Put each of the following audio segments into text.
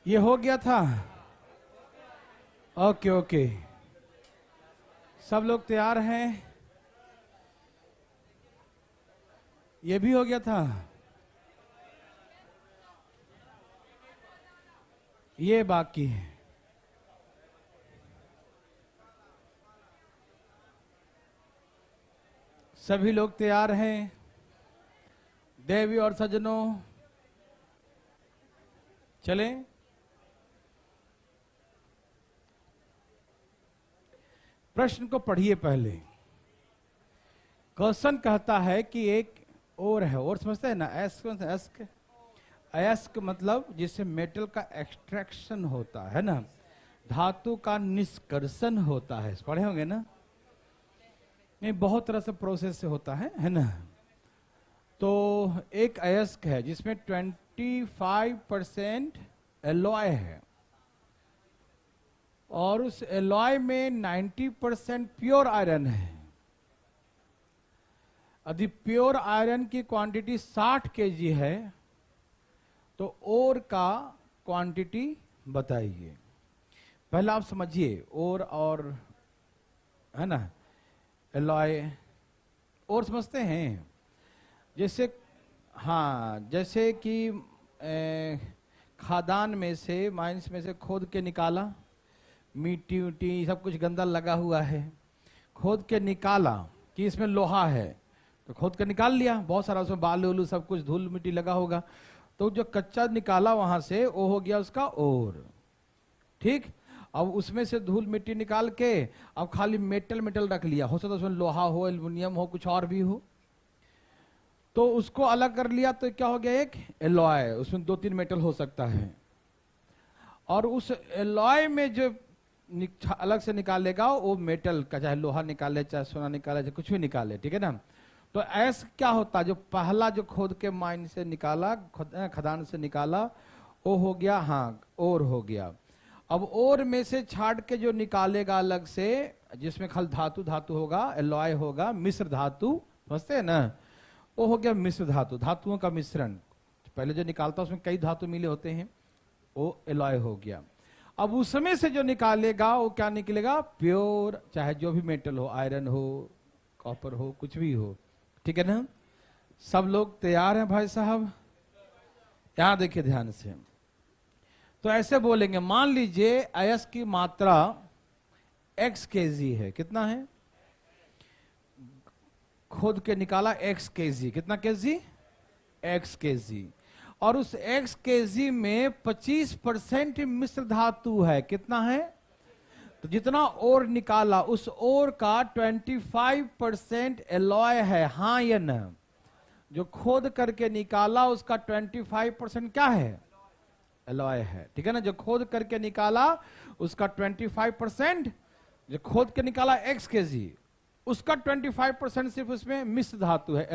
ये हो गया था। ओके ओके, सब लोग तैयार हैं? ये भी हो गया था। ये बाकी है। सभी लोग तैयार हैं? देवी और सज्जनों, चलें। प्रश्न को पढ़िए पहले। क्वेश्चन कहता है कि एक और है, और समझते हैं ना, अयस्क मतलब जिससे मेटल का एक्सट्रैक्शन होता है ना, धातु का निष्कर्षण होता है, पढ़े होंगे ना। ये बहुत तरह से प्रोसेस से होता है ना। तो एक अयस्क है जिसमें 25% एलॉय है और उस एलॉय में 90% प्योर आयरन है। यदि प्योर आयरन की क्वांटिटी 60 केजी है तो ओर का क्वांटिटी बताइए। पहले आप समझिए, ओर और है ना एलॉय, और समझते हैं। जैसे हाँ, जैसे कि खादान में से, माइंस में से खोद के निकाला, मिट्टी उट्टी सब कुछ गंदा लगा हुआ है, खोद के निकाला कि इसमें लोहा है, तो खोद के निकाल लिया, बहुत सारा उसमें बालू उलू सब कुछ धूल मिट्टी लगा होगा, तो जो कच्चा निकाला वहां से वो हो गया उसका ओर। ठीक, अब उसमें से धूल मिट्टी निकाल के अब खाली मेटल रख लिया, हो सकता है उसमें लोहा हो, एल्युमिनियम हो, कुछ और भी हो, तो उसको अलग कर लिया, तो क्या हो गया, एक एलॉय। उसमें 2-3 मेटल हो सकता है, और उस एलॉय में जो अलग से निकालेगा वो मेटल का, चाहे लोहा निकाले, चाहे सोना निकाले, चाहे कुछ भी निकाले, ठीक है ना। तो ऐसा क्या होता है, जो पहला जो खोद के माइन से निकाला, खदान से निकाला, वो हो गया, हाँ, और हो गया। अब और में से छाट के जो निकालेगा अलग से, जिसमें खाली धातु होगा, एलॉय होगा, मिश्र धातु, समझते हैं ना, वो हो गया मिश्र धातु, धातुओं का मिश्रण। पहले जो निकालता उसमें कई धातु मिले होते हैं, वो एलॉय हो गया। अब उसमें से जो निकालेगा वो क्या निकलेगा, प्योर, चाहे जो भी मेटल हो, आयरन हो, कॉपर हो, कुछ भी हो, ठीक है ना। सब लोग तैयार हैं भाई साहब? यहां देखिए ध्यान से। तो ऐसे बोलेंगे, मान लीजिए अयस्क की मात्रा x kg है, कितना है, खोद के निकाला x kg, कितना kg, x kg, और उस x kg में 25% मिश्र धातु है, कितना है, तो जितना और निकाला उस और का 25% एलॉय है, हाँ या ना। जो खोद करके निकाला उसका 25% क्या है, एलॉय है, ठीक है ना। जो खोद करके निकाला उसका 25%, जो खोद के निकाला x kg, उसका 25% सिर्फ उसमें मिश्र धातु है,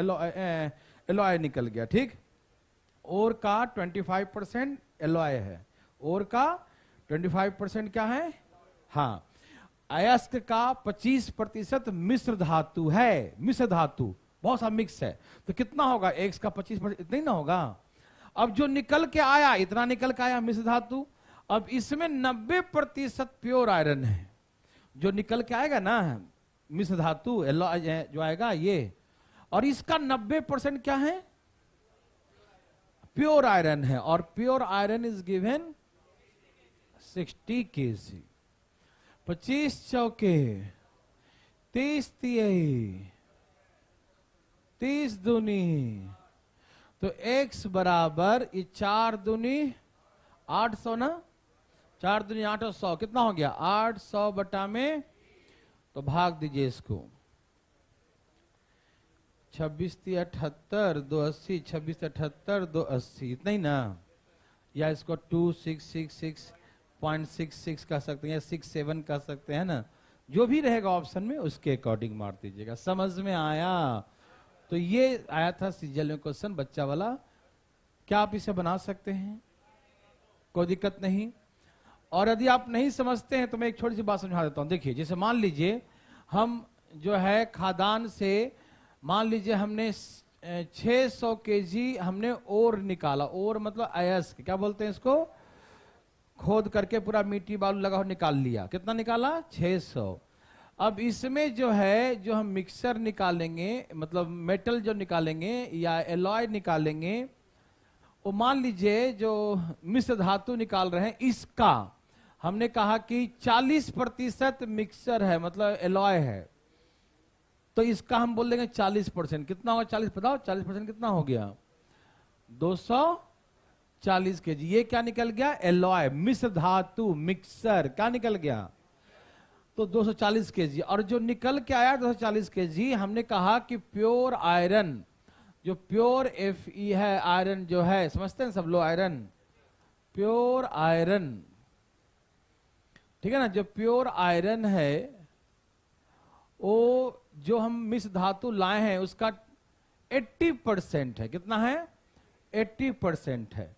एलॉय निकल गया, ठीक। और का 25% एलॉय है, और का 25% क्या है, हाँ। अयस्क का 25% मिश्र धातु है, मिश्र धातु बहुत सा मिक्स है, तो कितना होगा, x का 25%, इतना ही ना होगा। अब जो निकल के आया, इतना निकल के आया मिश्र धातु, अब इसमें 90% प्योर आयरन है, जो निकल के आएगा ना मिश्र धातु एलॉय जो आएगा ये, और इसका 90% क्या है, प्योर आयरन है, और pure iron is given 60 kg। 25 चौके 30 तिहाई 30 दूनी, तो x बराबर 4 दूनी 800 ना, 4 दूनी 800, कितना हो गया, 800 बटा में, तो भाग दीजिए इसको, 26 78 280, 26 78 280, इतना ही ना, या इसको 2666.66 कह सकते हैं, या 67 कह सकते हैं ना, जो भी रहेगा ऑप्शन में उसके अकॉर्डिंग मार दीजिएगा। समझ में आया? तो ये आया था सीजल में क्वेश्चन, बच्चा वाला। क्या आप इसे बना सकते हैं, कोई दिक्कत नहीं। और यदि आप नहीं समझते हैं तो मैं एक छोटी सी बात समझा देता हूं। देखिए, जैसे मान लीजिए हम जो है खादान से, मान लीजिए हमने 600 kg हमने और निकाला, और मतलब अयस्क, क्या बोलते हैं इसको, खोद करके पूरा मिट्टी बालू लगा हो निकाल लिया। कितना निकाला? 600। अब इसमें जो है जो हम मिक्सर निकालेंगे, मतलब मेटल जो निकालेंगे या एलॉय निकालेंगे, वो मान लीजिए जो मिश्र धातु निकाल रहे हैं, इसका हमने कहा कि 40% मिक्सर है, मतलब एलॉय है, तो इसका हम बोल देंगे 40%। कितना होगा 40? बताओ 40% कितना हो गया? 240 केजी। ये क्या निकल गया? एलॉय, मिश्र धातु, मिक्सर क्या निकल गया? तो 240 केजी। और जो निकल के आया 240 केजी, हमने कहा कि प्योर आयरन, जो प्योर Fe है, आयरन जो है, समझते हैं सब लोग आयरन, प्योर आयरन, ठीक है ना, जो प्योर आयरन है वो जो हम मिश्र धातु लाए हैं उसका 80% है। कितना है? 80% है।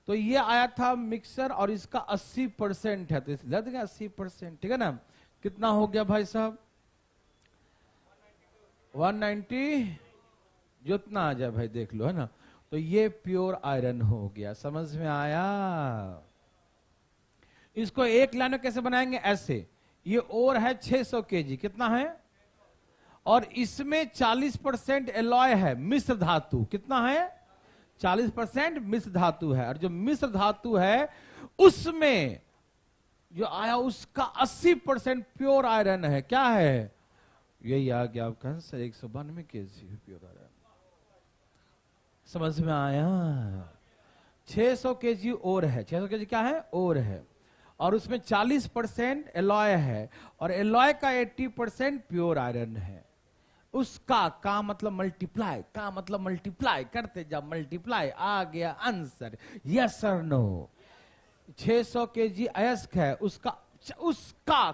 तो ये आया था मिक्सर और इसका 80% है, तो इसलिए देंगे 80%, ठीक है ना। कितना हो गया भाई साहब? 190, जितना आ जाए भाई देख लो, है ना। तो ये प्योर आयरन हो गया। समझ में आया? इसको एक लाइन में कैसे बनाएंगे? ऐसे, ये और है 600 केजी। कितना है? और इसमें 40% एलॉय है, मिश्र धातु। कितना है? 40% मिश्र धातु है। और जो मिश्र धातु है उसमें जो आया उसका 80% प्योर आयरन है। क्या है? यही आ गया आपका आंसर, 192 केजी प्योर आयरन। समझ में आया? 600 केजी और है। 600 केजी क्या है? और है। और उसमें 40% एलॉय है, और एलॉय का 80% प्योर आयरन है। उसका का मतलब मल्टीप्लाई, का मतलब मल्टीप्लाई करते जब मल्टीप्लाई आ गया आंसर। यस और नो? 600 केजी अयस्क है, उसका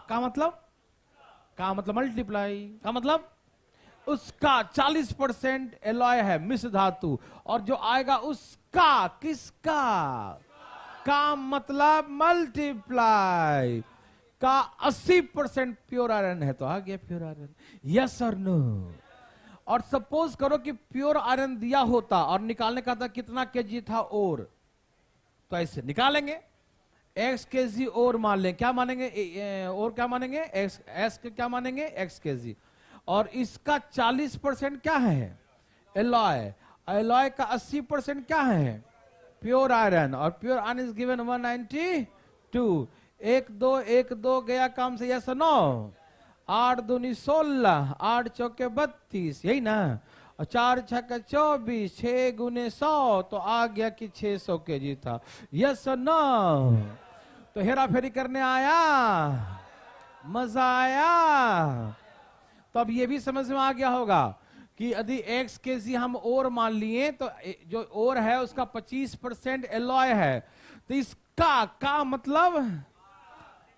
का मतलब मल्टीप्लाई, का मतलब उसका 40% एलॉय है, मिश्र धातु, और जो आएगा उसका, किसका? का मतलब मल्टीप्लाई का 80% प्योर आयरन है, तो आ गया प्योर आयरन। यस और नो? और सपोज करो कि प्योर आयरन दिया होता और निकालने का था कितना केजी था और, तो ऐसे निकालेंगे, एक्स केजी और मान लें। क्या मानेंगे? और क्या मानेंगे? एक्स के क्या मानेंगे? X KG. और इसका 40% क्या है? एलॉय। एलॉय का 80% क्या है? Pure iron. और प्योर आयरन इज गिवन 192। 1 2 गया काम से। Yes no? 8 दूनी 16, 8 चौके 32, यही ना। और 4 छक्का 24, 6 गुने 100, तो आ गया कि 600 केजी था। Yes no? तो हेरा फेरी करने आया, मजा आया। तो अब ये भी समझ में आ गया होगा कि यदि एक्स केजी हम और मान लिए, तो जो और है उसका 25% एलॉय है, तो इसका का मतलब,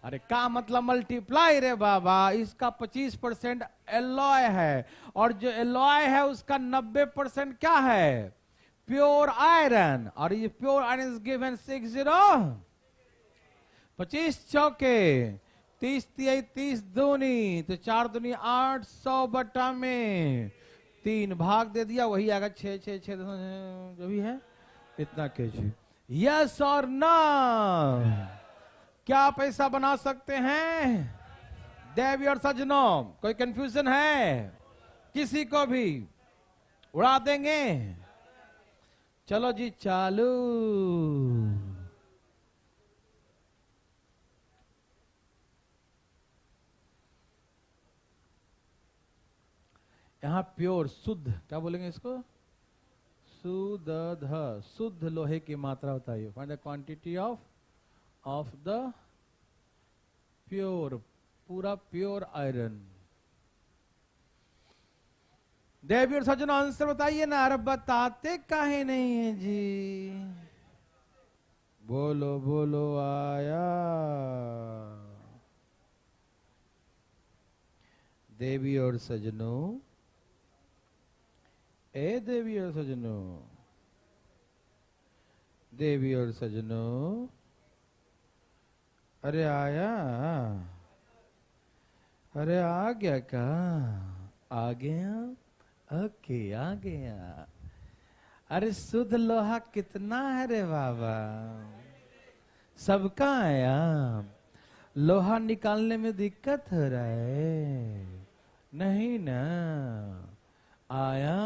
अरे का मतलब मल्टीप्लाई रे बाबा। इसका 25% एलॉय है, और जो एलॉय है उसका 90% क्या है? Pure iron. और ये प्योर आयरन इज गिवन 60, 25 चौके 30 30 दूनी, तो 4 दूनी 800 बटा में 3 भाग दे दिया, वही आएगा 6 6 6 जो भी है इतना केजी। यस और नो? क्या पैसा बना सकते हैं देवी और सज्जनों? कोई कंफ्यूजन है किसी को भी? उड़ा देंगे? चलो जी चालू। यहां प्योर, शुद्ध, क्या बोलेंगे इसको? शुद्ध, शुद्ध लोहे की मात्रा होता है। Find the quantity of the pure, पूरा प्योर आयरन। देवी और सज्जनों आंसर बताइए ना। अरे बताते काहे नहीं है जी? बोलो बोलो आया। देवी और सज्जनों, ए देवी और सज्जनों, देवी और सज्जनों, अरे आया? अरे आ गया का? आ गया? ओके आ गया। अरे शुद्ध लोहा कितना है रे बाबा? सबका आया, लोहा निकालने में दिक्कत हो रहा है, नहीं ना आया।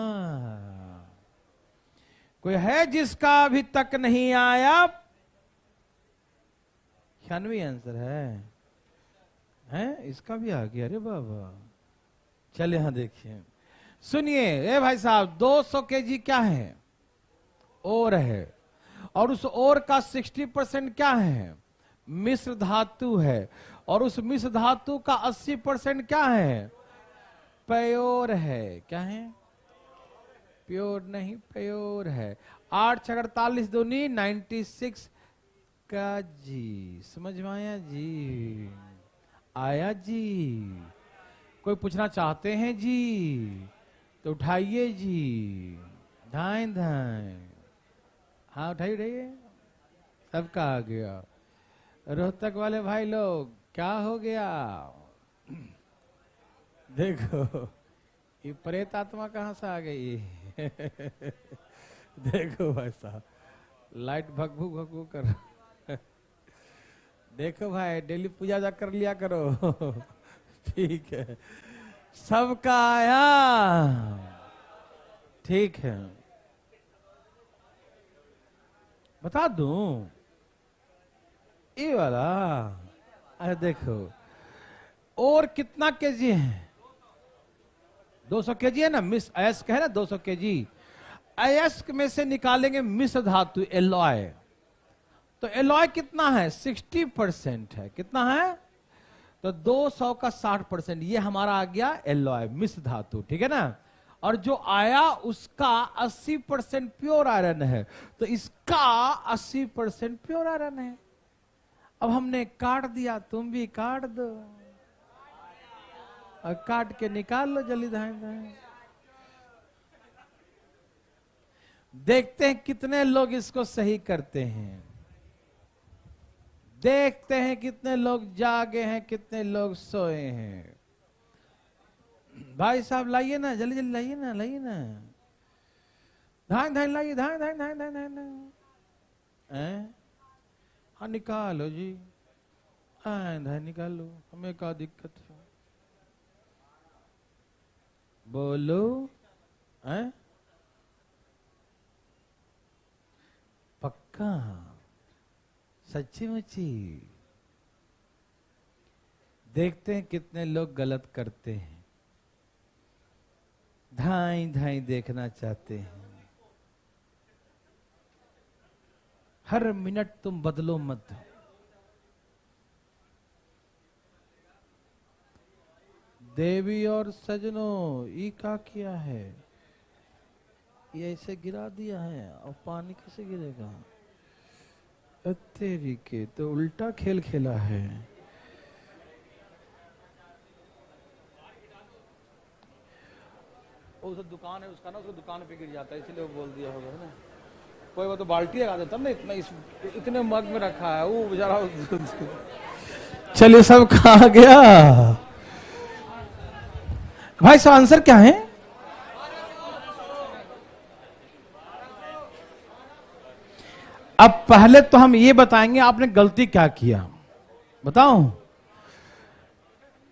कोई है जिसका अभी तक नहीं आया? 96 आंसर है इसका भी आ गया। अरे बाबा, चल यहां देखिए, सुनिए। ए भाई साहब, 200 केजी क्या है? ओर है। और उस ओर का 60% क्या है? मिश्र धातु है। और उस मिश्र धातु का 80% क्या है? प्योर है। क्या है? प्योर नहीं, प्योर है। 8 6 48 दूनी 96 का जी। समझ में आया जी? आया जी? कोई पूछना चाहते हैं जी तो उठाइए जी। धाए धाए, हाँ उठाइए उठाइए। सबका आ गया। रोहतक वाले भाई लोग, क्या हो गया? देखो ये प्रेत आत्मा कहां से आ गई? देखो भाई साहब, लाइट भगभू भगभू कर। देखो भाई, डेली पूजा जा कर लिया करो। ठीक है, सबका आया। ठीक है, बता दूं ये वाला। अरे देखो, और कितना केजी है? 200 केजी है ना। मिस अयस्क है ना 200 केजी। अयस्क में से निकालेंगे मिश्र धातु एलॉय। तो एलॉय कितना है? 60% है। कितना है? तो 200 का 60%, ये हमारा आ गया एलॉय, मिश्र धातु। ठीक है ना। और जो आया उसका 80% प्योर आयरन है, तो इसका 80% प्योर आयरन है। अब हमने काट दिया, तुम भी काट दो और काट के निकाल लो जल्दी। धाए धाए देखते हैं कितने लोग इसको सही करते हैं। देखते हैं कितने लोग जागे हैं, कितने लोग सोए हैं। भाई साहब लाइए ना, जल्दी जल्दी लाइए ना, लाइए ना। धान धान लाइए, धान धान धान धान धान। हाँ निकालो जी, धान निकालो, हमें क्या दिक्कत है? बोलो। पक्का? सच्ची मुच्ची? देखते हैं कितने लोग गलत करते हैं। धाई धाई देखना चाहते हैं। हर मिनट तुम बदलो मत। देवी और सजनों, ये क्या किया है? ये ऐसे गिरा दिया है, और पानी कैसे गिरेगा? तेरी के तो उल्टा खेल खेला है। उस दुकान है उसका ना, उसको दुकान पे गिर जाता है, इसलिए वो बोल दिया होगा ना। कोई वो तो बाल्टी लगा देता ना, इतना इतने मग में रखा है वो बेचारा। चलिए, सब खा गया। भाई साहब आंसर क्या है? अब पहले तो हम ये बताएंगे आपने गलती क्या किया। बताऊं?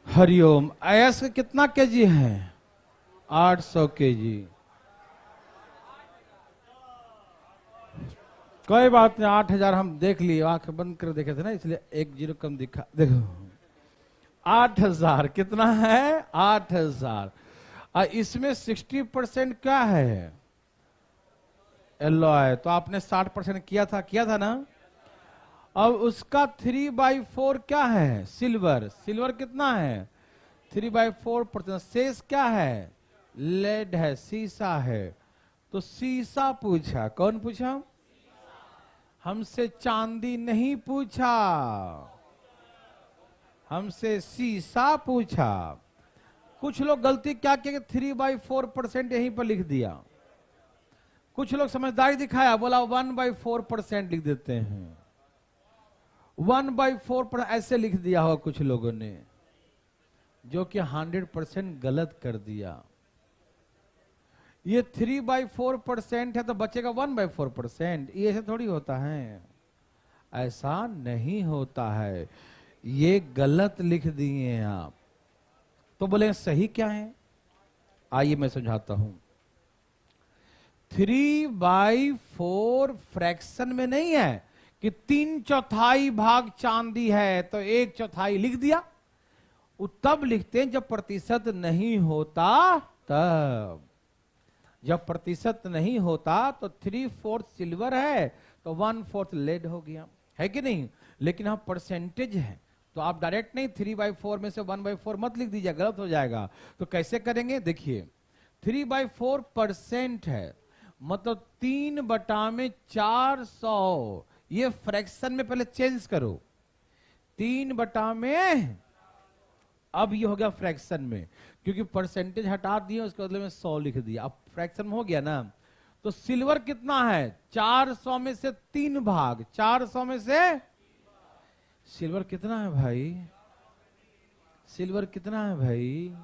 हरिओम। अयस्क कितना केजी है? 800 केजी। कोई बात नहीं, 8000 हम देख लिए, आंख बंद कर देखे थे ना, इसलिए 1 0 कम दिखा। देखो 8000 कितना है? 8000। और इसमें 60% क्या है? एलॉय। तो आपने 60% किया था ना। अब उसका 3/4 क्या है? सिल्वर। सिल्वर कितना है? 3/4%। शेष क्या है? लेड है, सीसा है। तो सीसा पूछा। कौन पूछा? हमसे चांदी नहीं पूछा, हमसे सीसा पूछा। कुछ लोग गलती क्या किया कि 3/4% यहीं पर लिख दिया। कुछ लोग समझदारी दिखाया, बोला 1/4% लिख देते हैं। 1/4% ऐसे लिख दिया होगा कुछ लोगों ने, जो कि 100% गलत कर दिया। ये 3/4% है तो बचेगा 1/4%। ये ऐसे थोड़ी होता है। ऐसा नहीं होता है, ये गलत लिख दिए हैं आप। तो बोले सही क्या है, आइए मैं समझाता हूं। 3/4 फ्रैक्शन में नहीं है कि 3/4 भाग चांदी है तो 1/4 लिख दिया। वो तब लिखते हैं जब प्रतिशत नहीं होता, तब जब प्रतिशत नहीं होता तो 3/4 सिल्वर है तो 1/4 लेड हो गया, है कि नहीं। लेकिन हम परसेंटेज है तो आप डायरेक्ट नहीं 3/4 में से 1/4 मत लिख दीजिए, गलत हो जाएगा। तो कैसे करेंगे, देखिए 3/4% है, मतलब 3/400। ये फ्रैक्शन में पहले चेंज करो, 3/, अब ये हो गया फ्रैक्शन में, क्योंकि परसेंटेज हटा दिए उसके बदले में 100 लिख दिया, अब फ्रैक्शन में हो गया ना। तो सिल्वर कितना है, 400 में से 3 भाग, 400 में से सिल्वर कितना है भाई, सिल्वर कितना है भाई,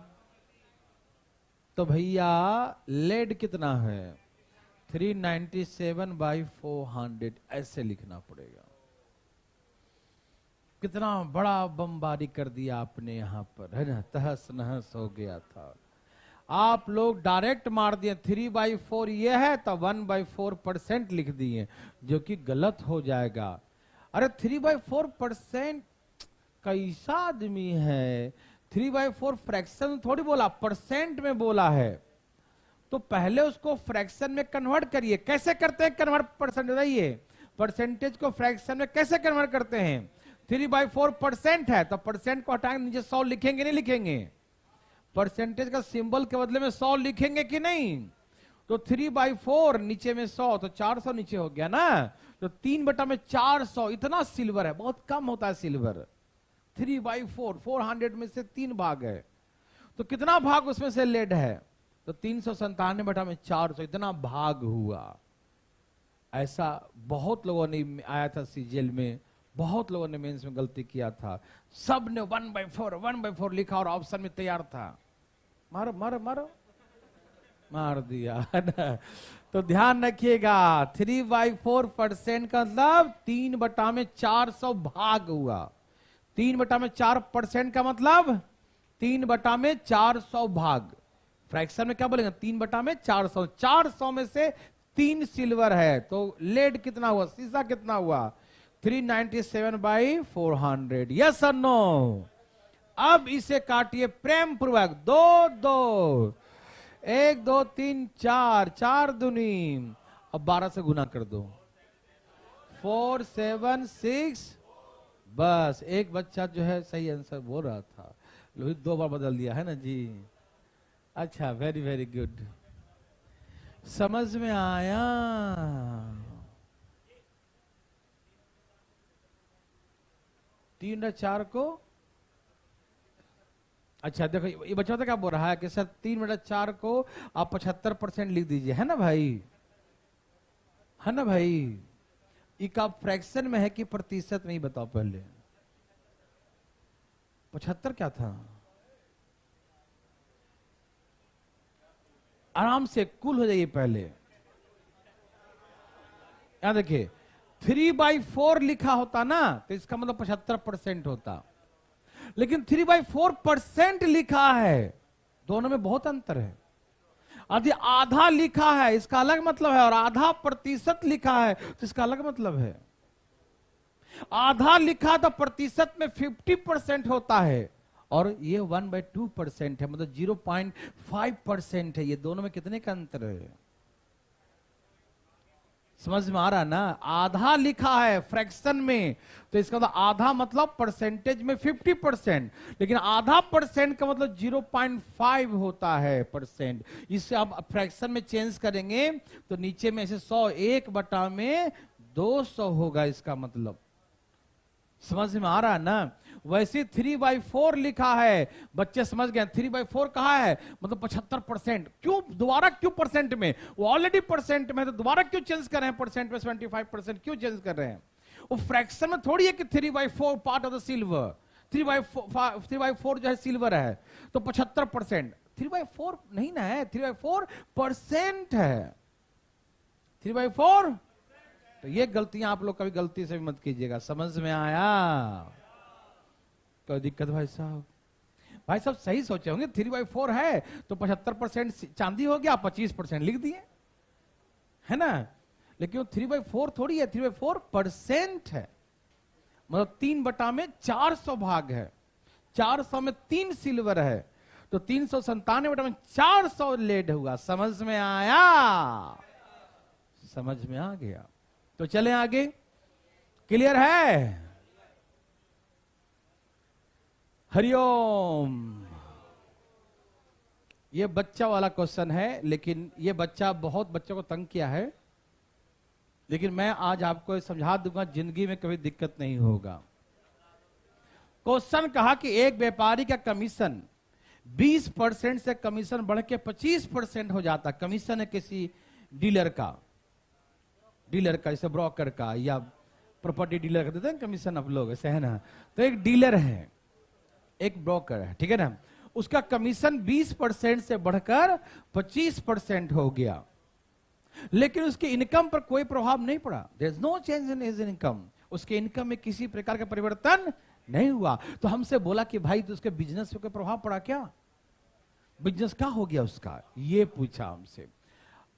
तो भैया लेड कितना है 397/400, ऐसे लिखना पड़ेगा। कितना बड़ा बमबारी कर दिया आपने यहां पर, है ना, तहस नहस हो गया था। आप लोग डायरेक्ट मार दिए 3/4 ये है तो 1/4% लिख दिए, जो कि गलत हो जाएगा। अरे 3/4% कैसा आदमी है, 3/4 फ्रैक्शन थोड़ी बोला, परसेंट में बोला है। तो पहले उसको फ्रैक्शन में कन्वर्ट करिए। कैसे करते हैं कन्वर्ट, परसेंट बताइए, परसेंटेज को फ्रैक्शन में कैसे कन्वर्ट करते हैं। 3/4% है तो परसेंट को हटाएंगे, नीचे 100 लिखेंगे नहीं लिखेंगे, परसेंटेज का सिंबल के बदले में 100 लिखेंगे कि नहीं। तो 3/4 नीचे में 100 तो 400 नीचे हो गया ना। तो 3/400 इतना सिल्वर है, बहुत कम होता है सिल्वर। 3/4 400 में से 3 भाग है, तो कितना भाग उसमें से लेड है, तो 397/400 इतना भाग हुआ। ऐसा बहुत लोगों ने आया था सीजीएल में, बहुत लोगों ने मेंस में गलती किया था, सब ने 1/4 लिखा और ऑप्शन में तैयार था, मारो मारो मारो, मार दिया है ना। तो ध्यान रखिएगा 3/4% का मतलब 3/400 भाग हुआ। 3/4% का मतलब 3/400 भाग। फ्रैक्शन में क्या बोलेंगे, 3/400, 400 में से 3 सिल्वर है तो लेड कितना हुआ, सीसा कितना हुआ 397/400। यस और नो। अब इसे काटिए प्रेम पूर्वक, 2 2 1 2 3 4 4 दूनी, अब 12 से गुना कर दो, 4 7 6। बस एक बच्चा जो है सही आंसर बोल रहा था, लोहित 2 बार बदल दिया है ना जी। अच्छा, वेरी वेरी गुड, समझ में आया। तीन और 4 को, अच्छा देखो ये बच्चा तो क्या बोल रहा है कि सर 3/4 को आप 75% लिख दीजिए, है ना भाई, है ना भाई। इसका फ्रैक्शन में है कि प्रतिशत में ही बताओ पहले, 75 क्या था, आराम से कूल हो जाइए पहले। यहां देखिए 3/4 लिखा होता ना तो इसका मतलब 75% होता, लेकिन 3/4% लिखा है, दोनों में बहुत अंतर है। यदि आधा लिखा है इसका अलग मतलब है, और आधा प्रतिशत लिखा है तो इसका अलग मतलब है। आधा लिखा तो प्रतिशत में 50% होता है, और ये 1/2% है, मतलब 0.5% है। ये दोनों में कितने का अंतर है, समझ में आ रहा ना। आधा लिखा है फ्रैक्शन में तो इसका मतलब आधा मतलब परसेंटेज में 50%, लेकिन आधा परसेंट का मतलब 0.5 होता है परसेंट। इससे आप फ्रैक्शन में चेंज करेंगे तो नीचे में ऐसे 100 1/200 होगा, इसका मतलब समझ में आ रहा है ना। वैसे 3/4 लिखा है, बच्चे समझ गए 3/4 कहा है मतलब 75%। क्यों दोबारा, क्यों परसेंट में, वो ऑलरेडी परसेंट में है तो दोबारा क्यों चेंज कर रहे हैं परसेंट में, 75% क्यों चेंज कर रहे हैं। वो फ्रैक्शन में थोड़ी है कि 3/4 पार्ट ऑफ द सिल्वर, 3/4 जो है सिल्वर है तो 75%, 3/4 नहीं ना है, 3/4% है, 3/4 तो ये गलतियां आप लोग कभी गलती से भी मत कीजिएगा। समझ में आया? कोई दिक्कत भाई साहब? भाई साहब सही सोचे होंगे, 3/4 है तो 75% चांदी हो गया, 25% लिख दिए, है ना? लेकिन वो 3/4 थोड़ी है, 3/4% है। मतलब 3/400 भाग है, 400 में 3 सिल्वर है, तो 397/400 लेड हुआ। समझ में आया? समझ में आ गया? तो चले आगे। क्लियर है? हरिओम। ये बच्चा वाला क्वेश्चन है, लेकिन ये बच्चा बहुत बच्चों को तंग किया है, लेकिन मैं आज आपको समझा दूंगा, जिंदगी में कभी दिक्कत नहीं होगा। क्वेश्चन कहा कि एक व्यापारी का कमीशन 20% से कमीशन बढ़ के 25% हो जाता। कमीशन है किसी डीलर का जैसे ब्रोकर का या प्रॉपर्टी डीलर का देते हैं कमीशन आप लोग, ऐसे है ना? तो एक डीलर है, एक ब्रोकर है, ठीक है ना? उसका कमीशन 20% से बढ़कर 25% हो गया, लेकिन उसकी इनकम पर कोई प्रभाव नहीं पड़ा। There is no change in his income. उसके इनकम में किसी प्रकार का परिवर्तन नहीं हुआ। तो हमसे बोला कि भाई तो उसके बिजनेस पे कोई प्रभाव पड़ा क्या? बिजनेस क्या हो गया उसका, ये पूछा हमसे।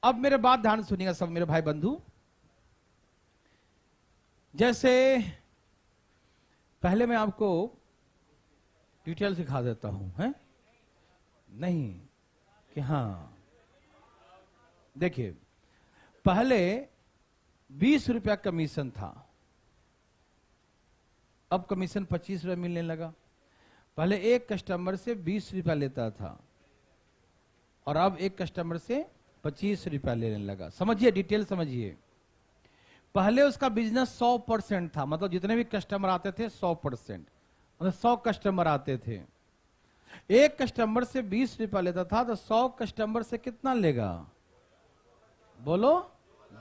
अब मेरे बात ध्यान सुनिएगा सब मेरे भाई बंधु। जैसे पहले मैं आपको डिटेल सिखा देता हूं, है नहीं कि हाँ देखिए, पहले 20 रुपया कमीशन था, अब कमीशन 25 रुपया मिलने लगा। पहले एक कस्टमर से 20 रुपया लेता था और अब एक कस्टमर से 25 रुपया लेने लगा। समझिए, डिटेल समझिए। पहले उसका बिजनेस 100% था, मतलब जितने भी कस्टमर आते थे 100%, मतलब 100 कस्टमर आते थे। एक कस्टमर से 20 रुपया लेता था, तो 100 कस्टमर से कितना लेगा? बोलो,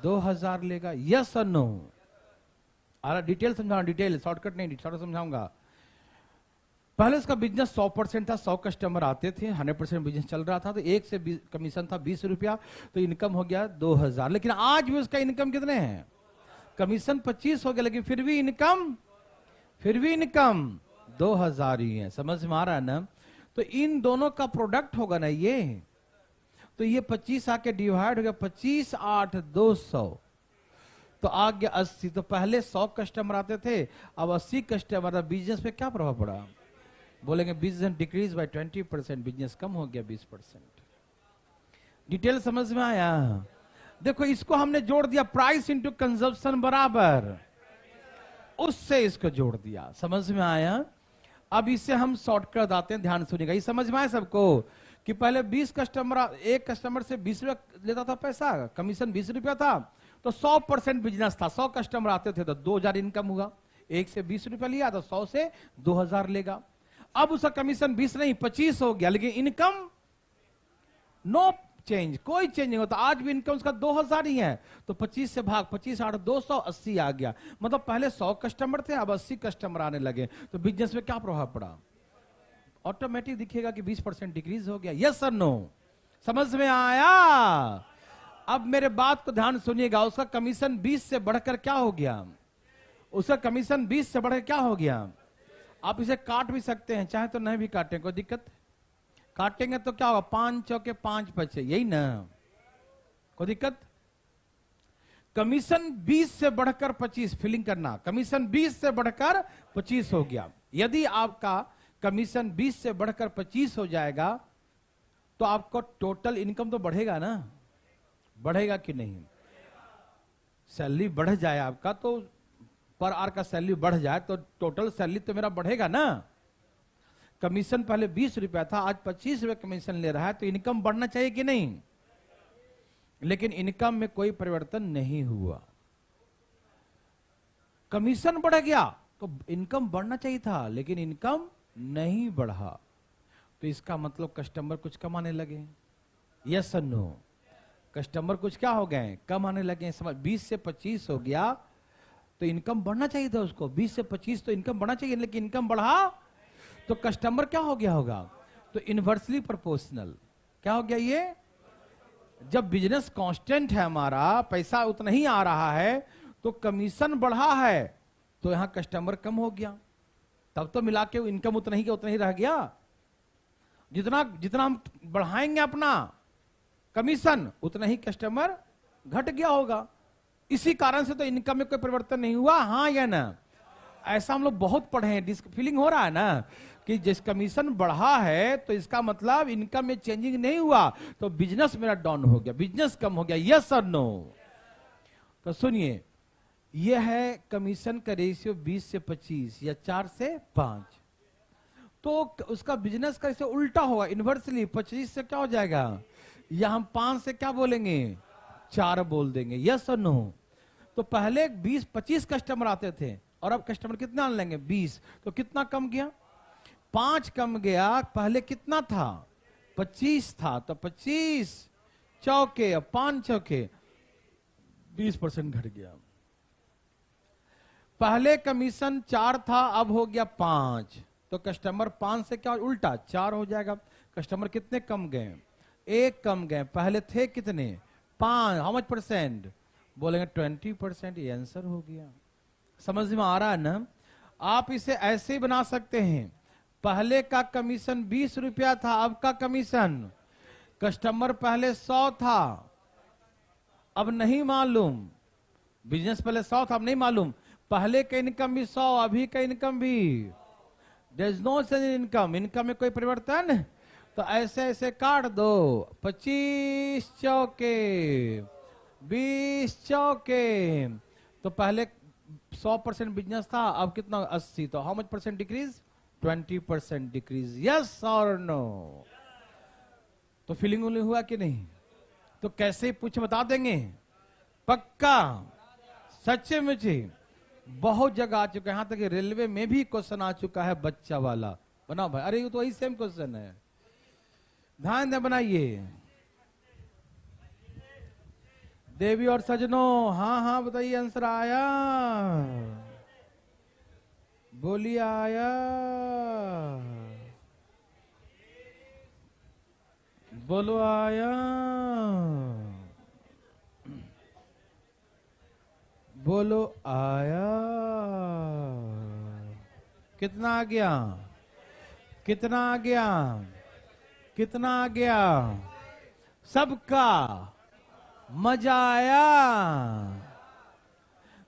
2000 लेगा। यस और नो? अरे डिटेल समझाऊंगा, डिटेल, शॉर्टकट नहीं, शॉर्टकट समझाऊंगा। पहले उसका बिजनेस 100% था, 100 कस्टमर आते थे, 100% बिजनेस चल रहा था, तो एक से कमीशन था 20 रुपया, तो इनकम हो गया 2000। लेकिन आज भी उसका इनकम कितने हैं? कमीशन 25 हो गया, लेकिन फिर भी इनकम 2000 ही है। समझ में आ रहा है ना? तो इन दोनों का प्रोडक्ट होगा ना ये, तो ये 25 आके डिवाइड हो गया, 25 8 200, तो आ गया 80। तो पहले 100 कस्टमर आते थे, अब 80 कस्टमर। बिजनेस पे क्या प्रभाव पड़ा? बोलेंगे बिजनेस डिक्रीज बाय 20%, बिजनेस कम हो गया 20%। डिटेल समझ में आया? देखो, इसको हमने जोड़ दिया, प्राइस इंटू कंजप्शन बराबर, उससे इसको जोड़ दिया। समझ में आया? अब इसे हम शॉर्टकट आते हैं, ध्यान सुनिएगा। ये समझ में आया सबको कि पहले 20 कस्टमर, एक कस्टमर से 20 रुपया लेता था पैसा, कमीशन 20 रुपया था, तो 100% बिजनेस था, 100 कस्टमर आते थे तो 2000 इनकम हुआ। एक से 20 रुपया लिया तो 100 से 2000 लेगा। अब उसका कमीशन 20 नहीं 25 हो गया, लेकिन इनकम नो चेंज, कोई चेंज नहीं होता। आज भी इनकम उसका 2000 ही है, तो 25 से भाग 25 8 200, 80 आ गया। मतलब पहले 100 कस्टमर थे, अब 80 कस्टमर आने लगे, तो बिजनेस में क्या प्रभाव पड़ा? ऑटोमेटिक दिखेगा कि 20% डिक्रीज हो गया। यस और नो? समझ में आया? अब मेरे बात को ध्यान सुनिएगा। उसका कमीशन 20 से बढ़कर क्या हो गया? उसका कमीशन 20 से बढ़कर क्या हो गया? आप इसे काट भी सकते हैं, चाहे तो नहीं भी काटें, कोई दिक्कत? काटेंगे तो क्या होगा? 5 चौके 5 बचे, यही ना? कोई दिक्कत? कमीशन 20 से बढ़कर 25, फिलिंग करना, कमीशन 20 से बढ़कर 25 हो गया। यदि आपका कमीशन 20 से बढ़कर 25 हो जाएगा, तो आपको टोटल इनकम तो बढ़ेगा ना? बढ़ेगा कि नहीं? सैलरी बढ़ जाए आपका, तो पर आवर का सैलरी बढ़ जाए तो टोटल सैलरी तो मेरा बढ़ेगा ना? कमीशन पहले 20 रुपया था, आज 25 रुपया कमीशन ले रहा है, तो इनकम बढ़ना चाहिए कि नहीं? लेकिन इनकम में कोई परिवर्तन नहीं हुआ। कमीशन बढ़ गया तो इनकम बढ़ना चाहिए था, लेकिन इनकम नहीं बढ़ा, तो इसका मतलब कस्टमर कुछ कम आने लगे। यस और नो? कस्टमर कुछ क्या हो गए? कम आने लगे। समझ, 20 से 25 हो गया तो इनकम बढ़ना चाहिए था उसको, 20 से 25 तो इनकम बढ़ना चाहिए, लेकिन इनकम बढ़ा तो कस्टमर क्या हो गया होगा? तो इनवर्सली प्रोपोर्शनल। क्या हो गया ये? जब बिजनेस कांस्टेंट है, हमारा पैसा उतना ही आ रहा है, तो कमीशन बढ़ा है तो यहां कस्टमर कम हो गया, तब तो मिला के इनकम उतना ही का उतना ही रह गया। जितना जितना हम बढ़ाएंगे अपना कमीशन उतना ही कस्टमर घट गया होगा। इसी कारण से तो इनकम में कोई परिवर्तन नहीं हुआ, हाँ या ना? ऐसा हम लोग बहुत पढ़े हैं, फीलिंग हो रहा है ना कि जिस कमीशन बढ़ा है तो इसका मतलब इनकम में चेंजिंग नहीं हुआ, तो बिजनेस मेरा डाउन हो गया, बिजनेस कम हो गया। यस और नो? तो सुनिए, यह है कमीशन का रेशियो 20 से 25 या 4 से 5। तो उसका बिजनेस का इसे उल्टा होगा, इनवर्सली 25 से क्या हो जाएगा, या हम 5 से क्या बोलेंगे, 4 बोल देंगे। यस और नो? तो पहले 20-25 कस्टमर आते थे और अब कस्टमर कितना आने लेंगे, 20। तो कितना कम गया, 5 कम गया। पहले कितना था, 25 था, तो 25 चौके 5 चौके 20% घट गया। पहले कमीशन 4 था, अब हो गया 5, तो कस्टमर 5 से क्या उल्टा 4 हो जाएगा। कस्टमर कितने कम गए, 1 कम गए। पहले थे कितने, 5। हाउ मच परसेंट, बोलेंगे 20%। ये आंसर हो गया। समझ में आ रहा है ना? आप इसे ऐसे ही बना सकते हैं, पहले का कमीशन 20 रुपया था, अब का कमीशन, कस्टमर पहले 100 था, अब नहीं मालूम, बिजनेस पहले 100 था, अब नहीं मालूम, पहले का इनकम भी 100, अभी का इनकम भी, there is no change in income, income में कोई परिवर्तन। तो ऐसे ऐसे काट दो, 25 चौके 20 चौके, तो पहले 100% बिजनेस था, अब कितना 80, तो how much percent decrease, 20% decrease. Yes और नो? तो फीलिंग हुआ कि नहीं? तो कैसे पूछ बता देंगे, पक्का, सच्चे मुझे बहुत जगह आ चुका है, यहां तक रेलवे में भी क्वेश्चन आ चुका है बच्चा वाला। बनाओ भाई, अरे ये तो वही सेम क्वेश्चन है, ध्यान दे बनाइए। देवी और सजनों, हाँ हाँ बताइए, आंसर आया, बोलिए आया, बोलो आया, बोलो आया। कितना आ गया, कितना आ गया, कितना आ गया, सबका मजा आया।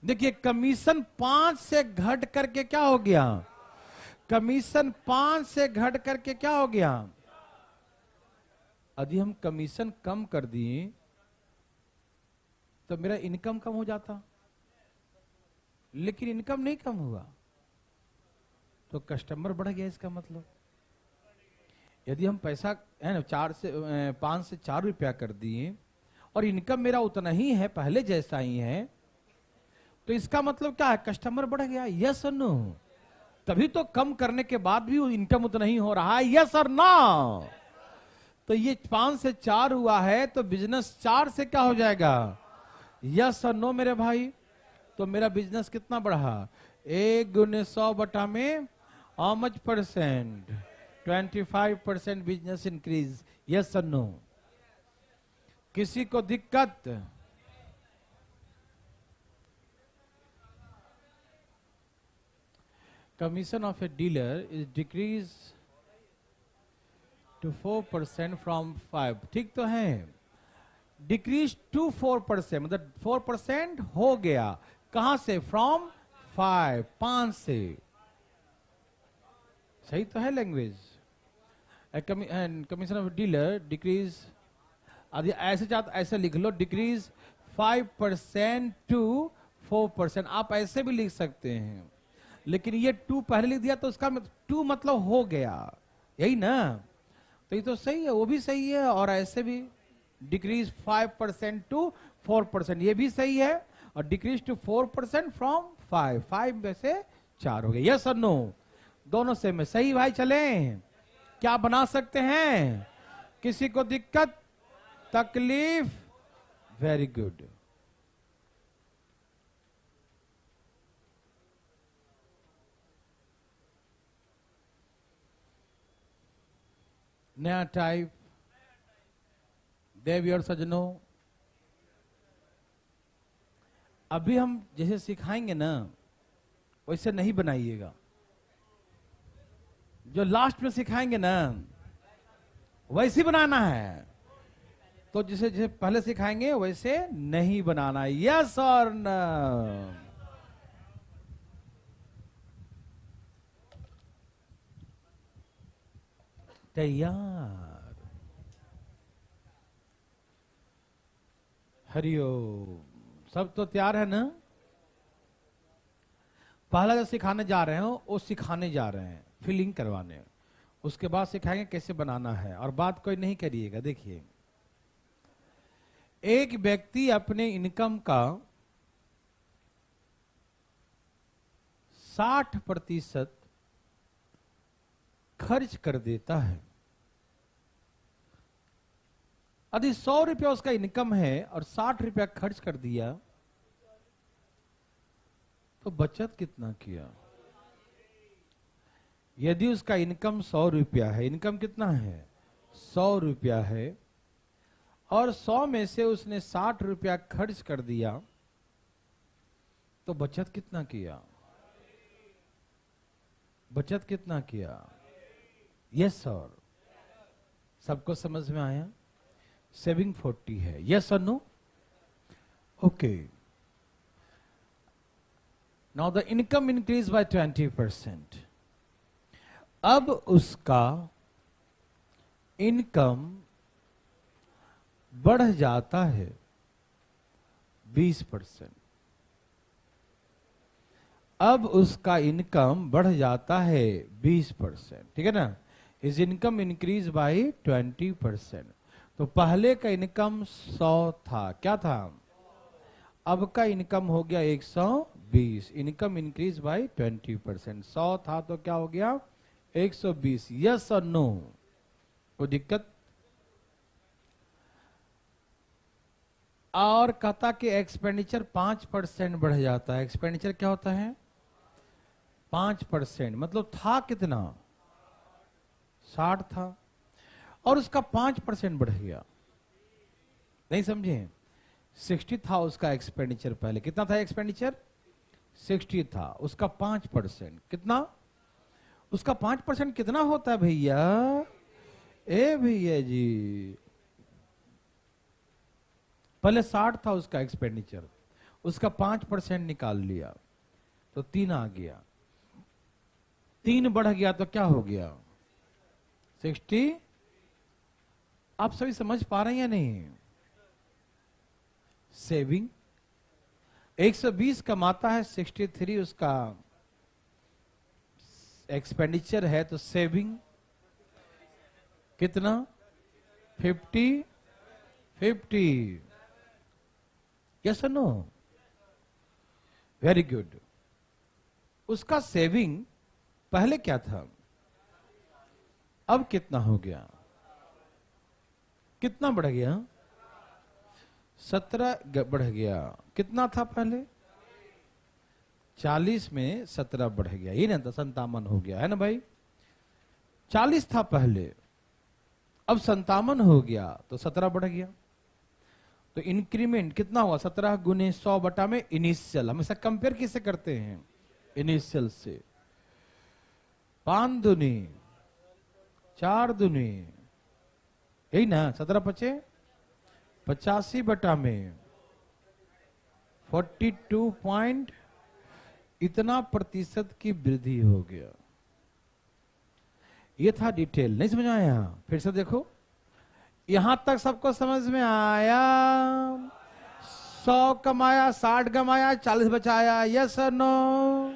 देखिए कमीशन 5 से घट करके क्या हो गया, कमीशन 5 से घट करके क्या हो गया, यदि हम कमीशन कम कर दिए तो मेरा इनकम कम हो जाता, लेकिन इनकम नहीं कम हुआ, तो कस्टमर बढ़ गया। इसका मतलब यदि हम पैसा है ना 5 से 4 रुपया कर दिए और इनकम मेरा उतना ही है, पहले जैसा ही है, तो इसका मतलब क्या है, कस्टमर बढ़ गया। यस और नो? तभी तो कम करने के बाद भी इनकम उतना ही हो रहा है। यस और नो? तो ये 5 से 4 हुआ है, तो बिजनेस 4 से क्या हो जाएगा। यस और नो मेरे भाई? तो मेरा बिजनेस कितना बढ़ा, 1 गुने 100 बटा में how much percent, 25% business increase. Yes और नो? किसी को दिक्कत, commission of a dealer is decrease to 4% from 5। ठीक तो है, डिक्रीज टू 4%, मतलब 4% हो गया, कहां से, फ्रॉम 5 से। सही तो है language? Commission of dealer decrease, यदि ऐसे चाहते ऐसे लिख लो, डिक्रीज 5% टू 4%। आप ऐसे भी लिख सकते हैं, लेकिन ये 2 पहले लिख दिया तो उसका 2 मतलब हो गया, यही ना? तो ये तो सही है, वो भी सही है, और ऐसे भी डिक्रीज 5% टू 4%, ये भी सही है, और डिक्रीज टू 4% फ्रॉम 5 में से 4 हो गए। यस और नो? दोनों से में सही भाई। चले, क्या बना सकते हैं? किसी को दिक्कत, तकलीफ? Very good. नया टाइप, देवी और सजनों, अभी हम जैसे सिखाएंगे ना वैसे नहीं बनाइएगा, जो लास्ट में सिखाएंगे ना वैसे बनाना है। तो जैसे जैसे पहले सिखाएंगे वैसे नहीं बनाना है। यस और नो? तैयार? हरिओम। सब तो तैयार है ना? पहला जो सिखाने जा रहे हो वो सिखाने जा रहे हैं, फिलिंग करवाने। उसके बाद सिखाएंगे कैसे बनाना है। और बात कोई नहीं करिएगा। देखिए, एक व्यक्ति अपने इनकम का 60% खर्च कर देता है। यदि 100 रुपया उसका इनकम है और 60 रुपया खर्च कर दिया तो बचत कितना किया? यदि उसका इनकम 100 रुपया है, इनकम कितना है? 100 रुपया है, और 100 में से उसने 60 रुपया खर्च कर दिया तो बचत कितना किया? बचत कितना किया? Yes sir? सबको समझ में आया? सेविंग 40 है। यस और no? Okay. Now the income increase by 20%। अब उसका इनकम बढ़ जाता है 20%। अब उसका इनकम बढ़ जाता है 20%, ठीक है ना? Is income increase by 20%। तो पहले का इनकम 100 था, क्या था? अब का इनकम हो गया 120। Income increase by 20%। 100 था तो क्या हो गया? 120। यस और नो? कोई दिक्कत? और कहता कि एक्सपेंडिचर 5% बढ़ जाता है। एक्सपेंडिचर क्या होता है? 5%। मतलब था कितना? 60 था और उसका 5% बढ़ गया। नहीं समझे? 60 था उसका एक्सपेंडिचर। पहले कितना था एक्सपेंडिचर? 60 था। उसका 5% कितना? उसका 5% कितना होता है भैया? ए भैया जी, पहले 60 था उसका एक्सपेंडिचर, उसका 5% निकाल लिया तो 3 आ गया। 3 बढ़ गया तो क्या हो गया? 60। आप सभी समझ पा रहे हैं या नहीं? सेविंग 120 कमाता है, 63 उसका एक्सपेंडिचर है, तो सेविंग कितना? 50। यस और नो? Very good. उसका सेविंग पहले क्या था, अब कितना हो गया? कितना बढ़ गया? 17 बढ़ गया। कितना था पहले? 40 में 17 बढ़ गया, ये ना? तो 57 हो गया, है ना भाई? 40 था पहले, अब 57 हो गया तो 17 बढ़ गया। तो इंक्रीमेंट कितना हुआ? 17 गुने 100 बटा में इनिशियल। हमेशा कंपेयर किससे करते हैं? इनिशियल से। 5 दूनी 4 दूनी, यही ना? 17 पचे 85 बटा में 42 पॉइंट इतना प्रतिशत की वृद्धि हो गया। ये था डिटेल। नहीं समझ आया? फिर से देखो, यहां तक सबको समझ में आया? 100 कमाया, 60 कमाया, 40 बचाया। यस और नो?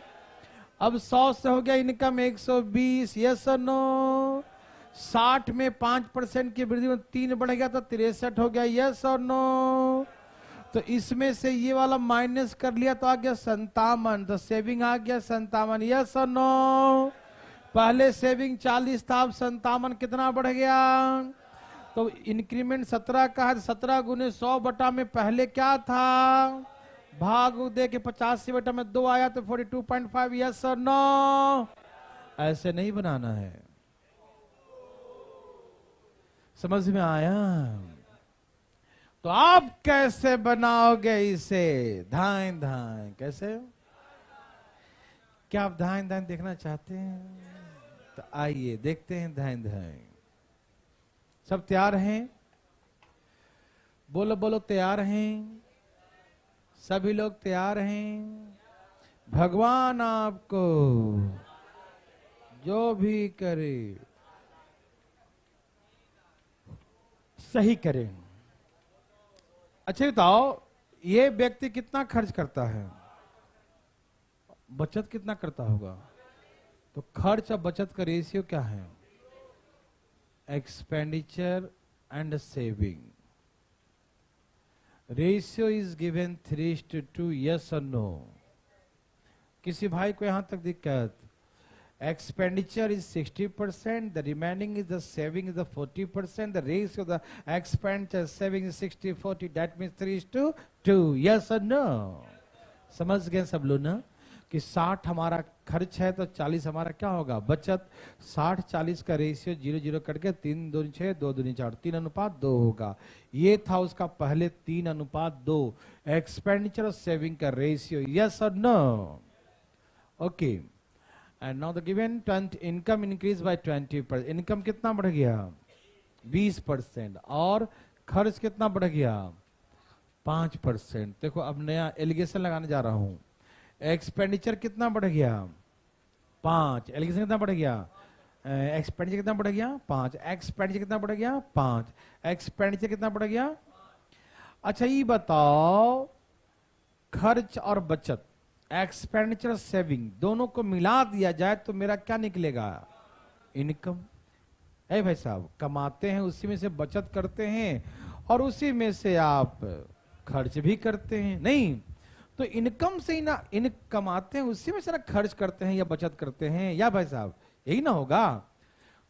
अब 100 से हो गया इनकम 120। यस और नो? 60 में 5% की वृद्धि में 3 बढ़ गया तो 63 हो गया। यस और नो? तो इसमें से ये वाला माइनस कर लिया तो आ गया 57। तो सेविंग आ गया 57। यस और नो? पहले सेविंग 40 था, अब 57 कितना बढ़ गया? तो इंक्रीमेंट 17 का है, 17 गुने 100 बटा में पहले क्या था? भाग दे के 85 बटा में 2 आया तो 42.5। यस और नो? ऐसे नहीं बनाना है। समझ में आया? तो आप कैसे बनाओगे इसे? धाएं धाएं कैसे? क्या आप धाएं धाएं देखना चाहते हैं? तो आइए देखते हैं धाएं धाएं। सब तैयार हैं? बोलो बोलो, तैयार हैं? सभी लोग तैयार हैं? भगवान आपको जो भी करे सही करे। अच्छा बताओ, ये व्यक्ति कितना खर्च करता है? बचत कितना करता होगा? तो खर्च और बचत का रेशियो क्या है? Expenditure and saving ratio is given 3:2, yes और नो? किसी भाई को यहां तक दिक्कत? Expenditure is 60%, the remaining is the saving is the 40%, the ratio of the expenditure saving is 60-40, that means 3:2, yes or no? समझ गए सब लोग ना कि 60 हमारा खर्च है तो 40 हमारा क्या होगा? बचत। 60-40 का रेशियो 0-0 कट के 3-2 6, 2-2 4, 3:2 होगा। ये था उसका पहले 3:2 एक्सपेंडिचर और सेविंग का रेशियो, यस और no? Okay. And now the given income increase by 20%. Income कितना बढ़ गया? 20%। और खर्च कितना बढ़ गया? 5%। देखो अब नया एलिगेशन लगाने जा रहा हूं। एक्सपेंडिचर कितना बढ़ गया? 5। एलिगेशन कितना बढ़ गया? एक्सपेंडिचर कितना बढ़ गया? 5। एक्सपेंडिचर कितना बढ़ गया? 5। एक्सपेंडिचर कितना बढ़ गया? अच्छा ये बताओ, खर्च और बचत, एक्सपेंडिचर सेविंग दोनों को मिला दिया जाए तो मेरा क्या निकलेगा? इनकम। है भाई साहब, कमाते हैं उसी में से बचत करते हैं और उसी में से आप खर्च भी करते हैं। नहीं तो इनकम से ही ना, इन कमाते हैं उसी में से ना खर्च करते हैं या बचत करते हैं, या भाई साहब यही ना होगा?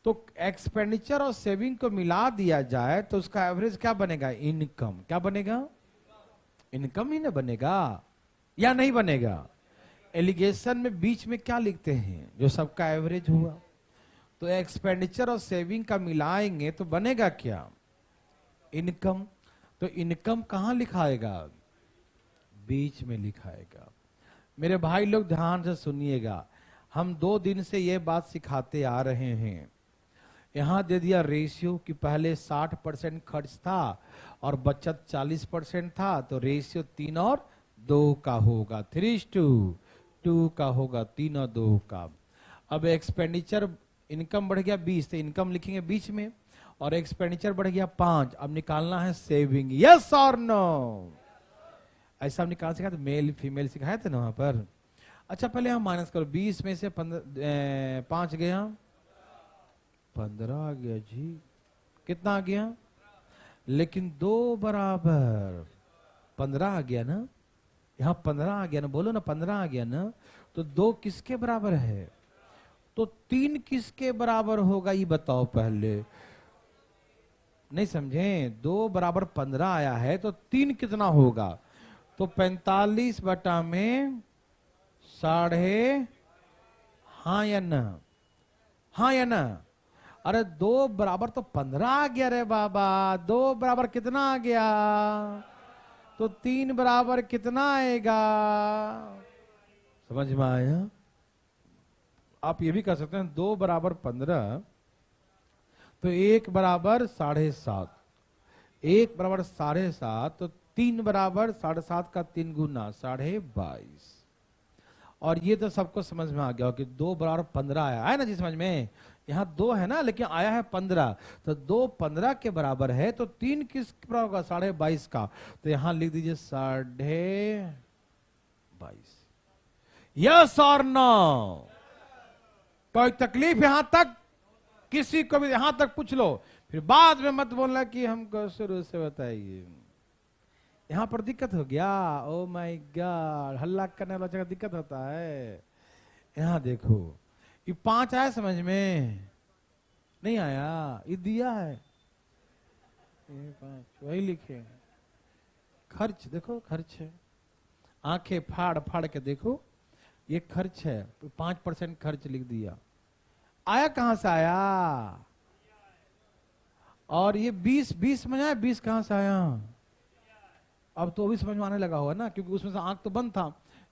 तो एक्सपेंडिचर और सेविंग को मिला दिया जाए तो उसका एवरेज क्या बनेगा? इनकम। क्या बनेगा? इनकम ही ना बनेगा, या नहीं बनेगा? एलिगेशन में बीच में क्या लिखते हैं? जो सबका एवरेज हुआ। तो एक्सपेंडिचर और सेविंग का मिलाएंगे तो बनेगा क्या? इनकम। तो इनकम कहां लिखाएगा? बीच में लिखाएगा। मेरे भाई लोग ध्यान से सुनिएगा, हम 2 दिन से ये बात सिखाते आ रहे हैं। यहां दे दिया रेशियो कि पहले 60% खर्च था और बचत 40% था, तो रेशियो 3 और 2 का होगा। 3:2 का होगा, 3 और 2 का। अब एक्सपेंडिचर, इनकम बढ़ गया 20 तो इनकम लिखेंगे बीच में, और एक्सपेंडिचर बढ़ गया 5। अब निकालना है सेविंग, यस और नो? ऐसा हम निकाल सिखाया, मेल फीमेल सिखाए थे ना वहां पर। अच्छा पहले हम माइनस करो, 20 में से 5 गया, 15 आ गया जी। कितना आ गया? लेकिन 2 बराबर 15 आ गया ना, यहां 15 आ गया ना, बोलो ना 15 आ गया ना। तो 2 किसके बराबर है? तो 3 किसके बराबर होगा ये बताओ पहले। नहीं समझे? 2 बराबर 15 आया है तो 3 कितना होगा? तो 45 बटा में 1/2, हाँ या ना? हाँ या ना? अरे 2 बराबर तो 15 आ गया रे बाबा। 2 बराबर कितना आ गया? तो 3 बराबर कितना आएगा? समझ में आया? आप ये भी कर सकते हैं, 2 बराबर 15 तो 1 बराबर 7.5, 1 बराबर 7.5 तो 3 बराबर 7.5 का 3 गुना 22.5। और ये तो सबको समझ में आ गया कि 2 बराबर 15 आया है ना जी, समझ में? यहाँ 2 है ना, लेकिन आया है 15, तो 2 15 के बराबर है, तो 3 किस बराबर होगा? 22.5 का। तो यहां लिख दीजिए 22.5। यस और नो? कोई तकलीफ यहां तक? किसी को भी यहां तक पूछ लो, फिर बाद में मत बोलना कि हमको शुरू से बताइए। यहां पर दिक्कत हो गया? ओ माय गॉड, हल्ला करने वाला जगह दिक्कत होता है। यहां देखो, ये 5 आया समझ में? नहीं आया? ये दिया है 5, वही लिखे। खर्च देखो, खर्च है, आंखें फाड़ फाड़ के देखो, ये खर्च है। 5% खर्च लिख दिया। आया कहां से आया? और ये 20 में आया, 20 कहां से आया? अब तो भी समझ में आने लगा होगा ना, क्योंकि उसमें से आंख तो बंद था।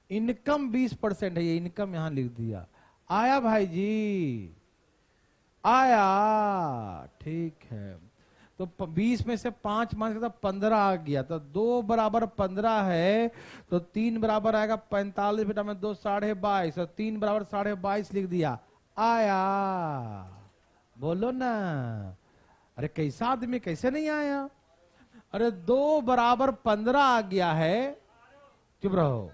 इनकम 20% है, ये इनकम यहां लिख दिया। आया भाई जी, आया, ठीक है। तो 20 में से 5 माइनस करता 15 आ गया, तो 2 बराबर 15 है, तो 3 बराबर आएगा 45 बेटा में 2 22.5, और 3 बराबर 22.5 लिख दिया। आया, बोलो ना, अरे कैसा आदमी, कैसे नहीं आया? अरे 2 बराबर 15 आ गया है, चुप रहो।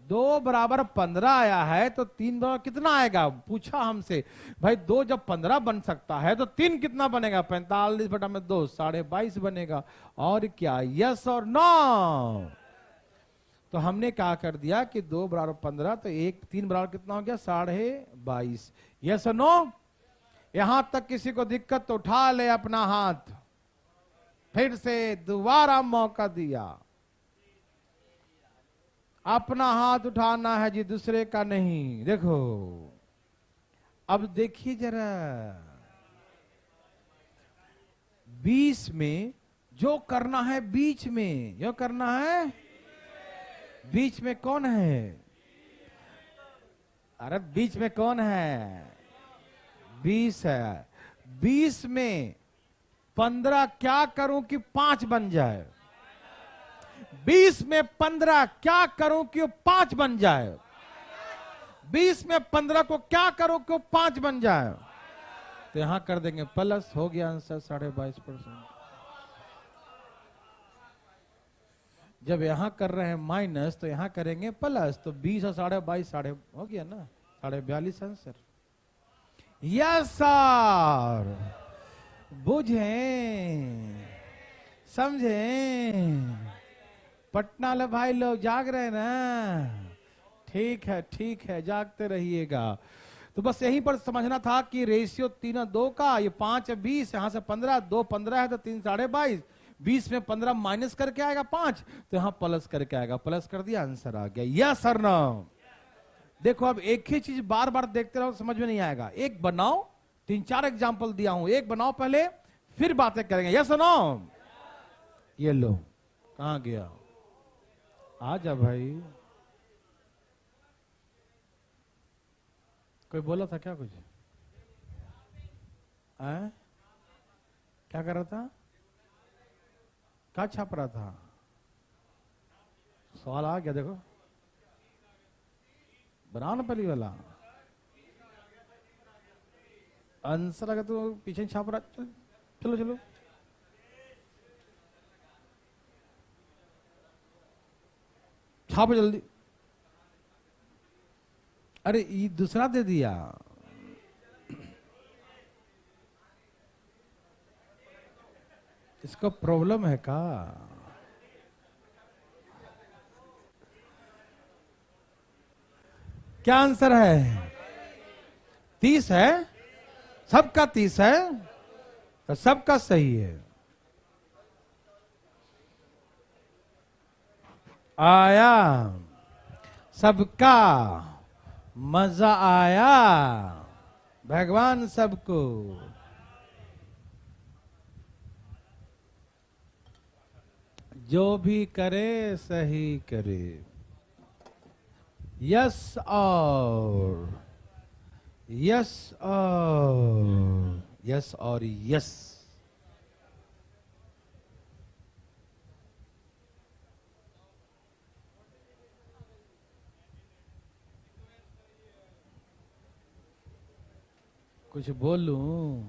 2 बराबर 15 आया है, तो 3 बराबर कितना आएगा? पूछा हमसे भाई, 2 जब 15 बन सकता है तो 3 कितना बनेगा? 45 बटा में 2 22.5 बनेगा। और क्या, यस और नो? तो हमने क्या कर दिया कि 2 बराबर 15, तो 3 बराबर कितना हो गया? 22.5। यस और नो? यहां तक किसी को दिक्कत तो उठा ले अपना हाथ। फिर से दोबारा मौका दिया, अपना हाथ उठाना है जी, दूसरे का नहीं। देखो, अब देखिए जरा, 20 में जो करना है, बीच में जो करना है, बीच में कौन है? अरे बीच में कौन है? 20 है। 20 में 15 क्या करूं कि 5 बन जाए? 20 में 15 क्या करूं कि वो 5 बन जाए? 20 में 15 को क्या करूं कि वो 5 बन जाए? तो यहां कर देंगे प्लस, हो गया आंसर 22.5%। जब यहां कर रहे हैं माइनस, तो यहां करेंगे प्लस, तो 20 और 22.5 हो गया ना, 42 आंसर। यस सर, बुझे, समझे? पटना ले भाई लोग जाग रहे हैं ना? ठीक है, जागते रहिएगा। तो बस यहीं पर समझना था कि रेशियो 3 और 2 का, ये 5 है 20, यहां से 15, 2 15 है तो 3 22.5, 20 में 15 माइनस करके आएगा 5, तो यहां प्लस करके आएगा, प्लस कर दिया, आंसर आ गया। Yes sir no? देखो, अब एक ही चीज बार बार देखते रहो, समझ में नहीं आएगा। एक बनाओ, 3-4 एग्जाम्पल दिया हूं, एक बनाओ पहले, फिर बातें करेंगे। Yes no? ये लो, कहां गया? आ जा भाई। कोई बोला था क्या कुछ? क्या कर रहा था? क्या छाप रहा था? सवाल आ गया, देखो, बनाओ ना पहली वाला आंसर। अगर तो पीछे छाप रहा, चलो चलो, छापो जल्दी। अरे ये दूसरा दे दिया। इसको प्रॉब्लम है का? क्या आंसर है? 30 है, सबका 30 है, तो सबका सही है। आया, सबका मजा आया, भगवान सबको। जो भी करे सही करे। यस और यस और यस और यस। कुछ बोलूं?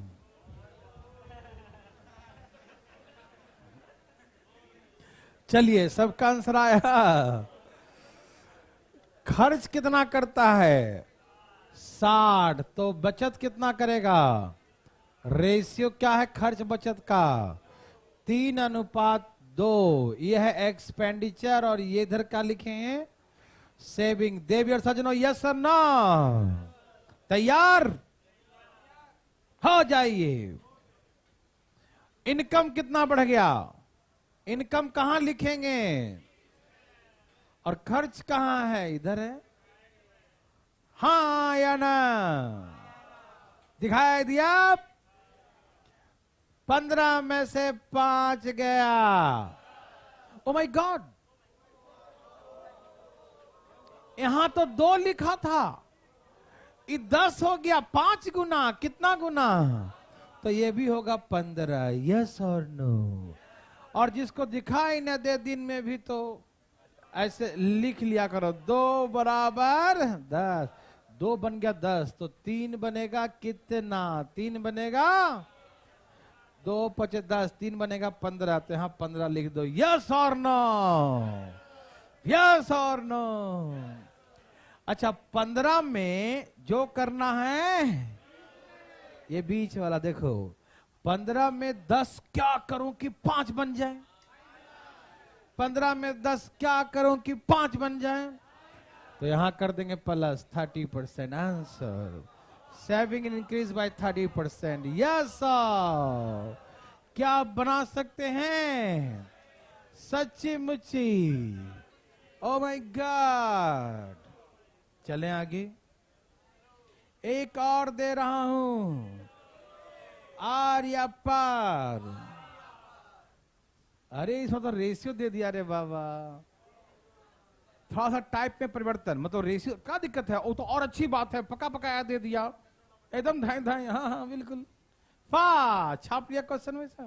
चलिए, सबका आंसर आया। खर्च कितना करता है? 60, तो बचत कितना करेगा? रेशियो क्या है खर्च बचत का? 3:2। ये है एक्सपेंडिचर, और ये इधर का लिखे हैं सेविंग। देवियर सजनो, यस सर नो? तैयार हो जाइए। इनकम कितना बढ़ गया? इनकम कहां लिखेंगे? और खर्च कहां है? इधर है। हाँ या ना? दिखाई दिया? 15 में से 5 गया, ओ माय गॉड, यहां तो 2 लिखा था, ये 10 हो गया 5 गुना। कितना गुना? तो ये भी होगा 15। यस और नो? और जिसको दिखाई न दे दिन में भी तो ऐसे लिख लिया करो, 2 बराबर 10। 2 बन गया 10, तो 3 बनेगा कितना? 3 बनेगा 2 5 10, 3 बनेगा 15। तो यहां 15 लिख दो। यस और नो? यस और नो? अच्छा, 15 में जो करना है, ये बीच वाला देखो, 15 में 10 क्या करूं कि 5 बन जाए? 15 में 10 क्या करूं कि 5 बन जाए? तो यहां कर देंगे plus 30% answer. Saving increase by 30%। Yes sir, क्या आप बना सकते हैं? सच्ची मुच्ची। Oh my God. चलें आगे, एक और दे रहा हूं, आर या पार। अरे इसमें तो रेशियो दे दिया रे बाबा। थोड़ा सा टाइप में परिवर्तन, मतलब रेशियो क्या दिक्कत है? वो तो और अच्छी बात है, पका पकाया दे दिया, एकदम धाई धाई। हाँ हाँ बिल्कुल, फा छाप लिया क्वेश्चन वैसा।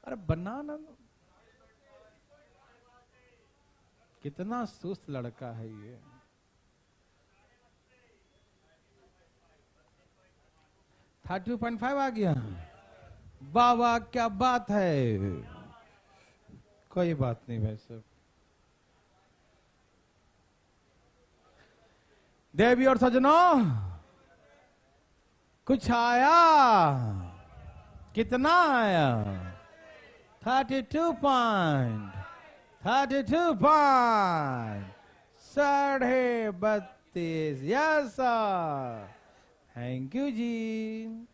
अरे बनाना, कितना सुस्त लड़का है ये। था 2.5 आ गया। वाह वाह, क्या बात है। कोई बात नहीं भाई साहब। देवी और सजनों, कुछ आया? कितना आया? 32 point. 32 point 32.5। Yes sir, thank you जी।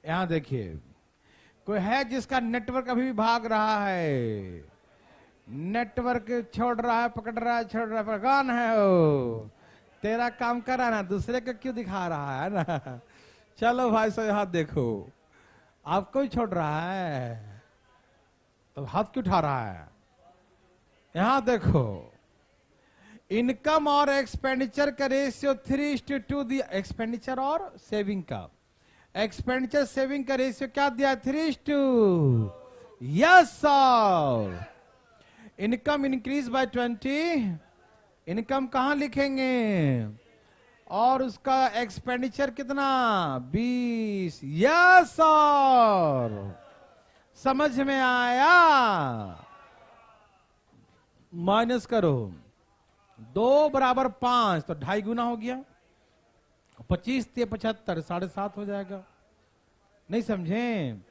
यहां देखिए, कोई है जिसका नेटवर्क अभी भी भाग रहा है? नेटवर्क छोड़ रहा है, पकड़ रहा है, छोड़ रहा है, कौन है वो? तेरा काम कर रहा है ना, दूसरे को क्यों दिखा रहा है ना? चलो भाई साहब, हाथ देखो, आपको ही छोड़ रहा है तो हाथ क्यों उठा रहा है? यहां देखो, इनकम और एक्सपेंडिचर का रेशियो 3:2 दिया। एक्सपेंडिचर और सेविंग का, एक्सपेंडिचर सेविंग का रेशियो क्या दिया? 3:2। Yes sir. Income increase by 20। Income कहां लिखेंगे? और उसका एक्सपेंडिचर कितना? 20। यस सर, समझ में आया? माइनस करो, 2 बराबर 5, तो 2.5 गुना हो गया। 25 × 75, 7.5 हो जाएगा। नहीं समझे?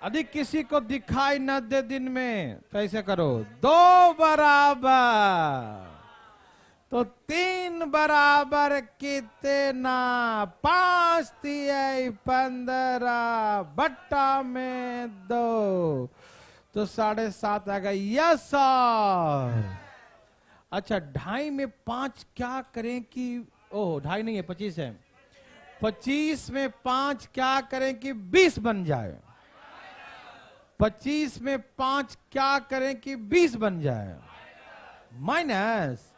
यदि किसी को दिखाई न दे दिन में तो ऐसे करो, 2 बराबर, तो 3 बराबर कितना? 5 × 15 बट्टा में 2, तो 7.5 आ गया। Yes sir. अच्छा, 2.5 में 5 क्या करें कि, ओह 2.5 नहीं है, 25 है। 25 में 5 क्या करें कि 20 बन जाए? 25 में 5 क्या करें कि 20 बन जाए? माइनस।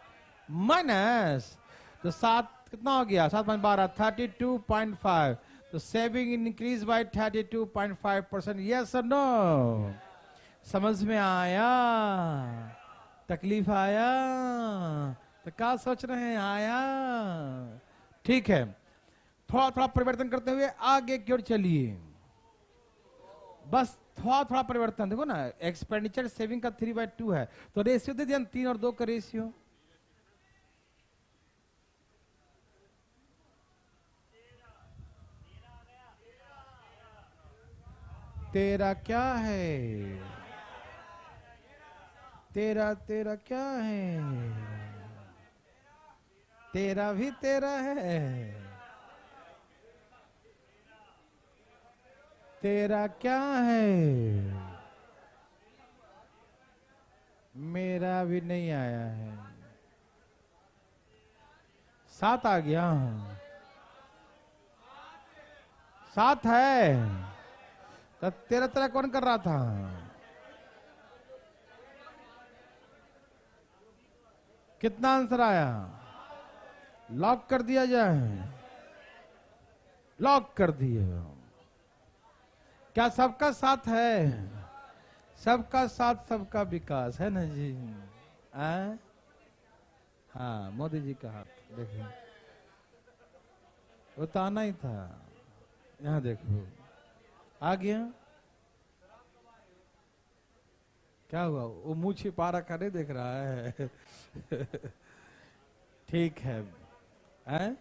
माइनस, तो 7 कितना हो गया? 7 5 12, 32.5। तो सेविंग इंक्रीज बाय 32.5%। यस और नो? समझ में आया? तकलीफ आया? तो क्या सोच रहे हैं? आया? ठीक है, थोड़ा थोड़ा परिवर्तन करते हुए आगे की ओर चलिए। बस थोड़ा थोड़ा परिवर्तन देखो ना, एक्सपेंडिचर सेविंग का 3/2 है, तो रेशियो दे दिया 3 और 2 का रेशियो। तेरा क्या है? तेरा तेरा क्या है? तेरा भी तेरा है। तेरा क्या है? मेरा भी नहीं आया है। 7 आ गया। 7 है, तो तेरा तेरा कौन कर रहा था? कितना आंसर आया? लॉक कर दिया जाए? लॉक कर दिए। क्या सबका साथ है? सबका साथ सबका विकास है ना जी? हाँ, मोदी जी का हाथ देखो, वो तो आना ही था। यहाँ देखो आ गया। क्या हुआ? वो मुंह छिपा रखा नहीं देख रहा है? ठीक है, हैं?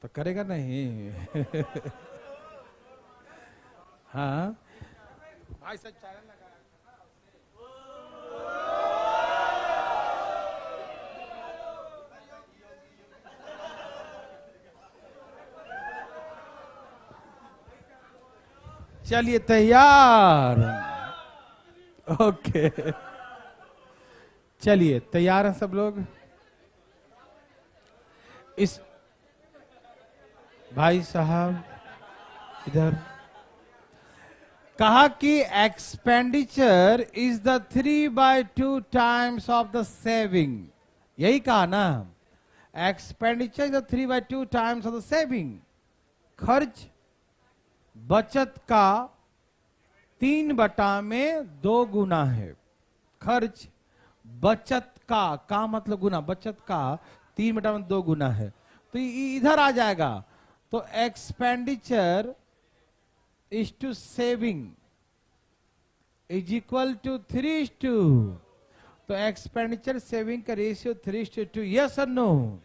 तो करेगा नहीं? हाँ भाई सब चैनल लगा। चलिए तैयार? ओके, चलिए तैयार हैं सब लोग? इस भाई साहब इधर कहा कि expenditure is the 3/2 times of the saving. यही कहा ना? Expenditure is the 3/2 times of the saving. खर्च बचत का 3/2 गुना है। खर्च बचत का मतलब गुना, बचत का 3/2 गुना है। तो इधर आ जाएगा। तो expenditure is to saving is equal to 3:2। तो एक्सपेंडिचर सेविंग का रेशियो 3:2। यस और नो?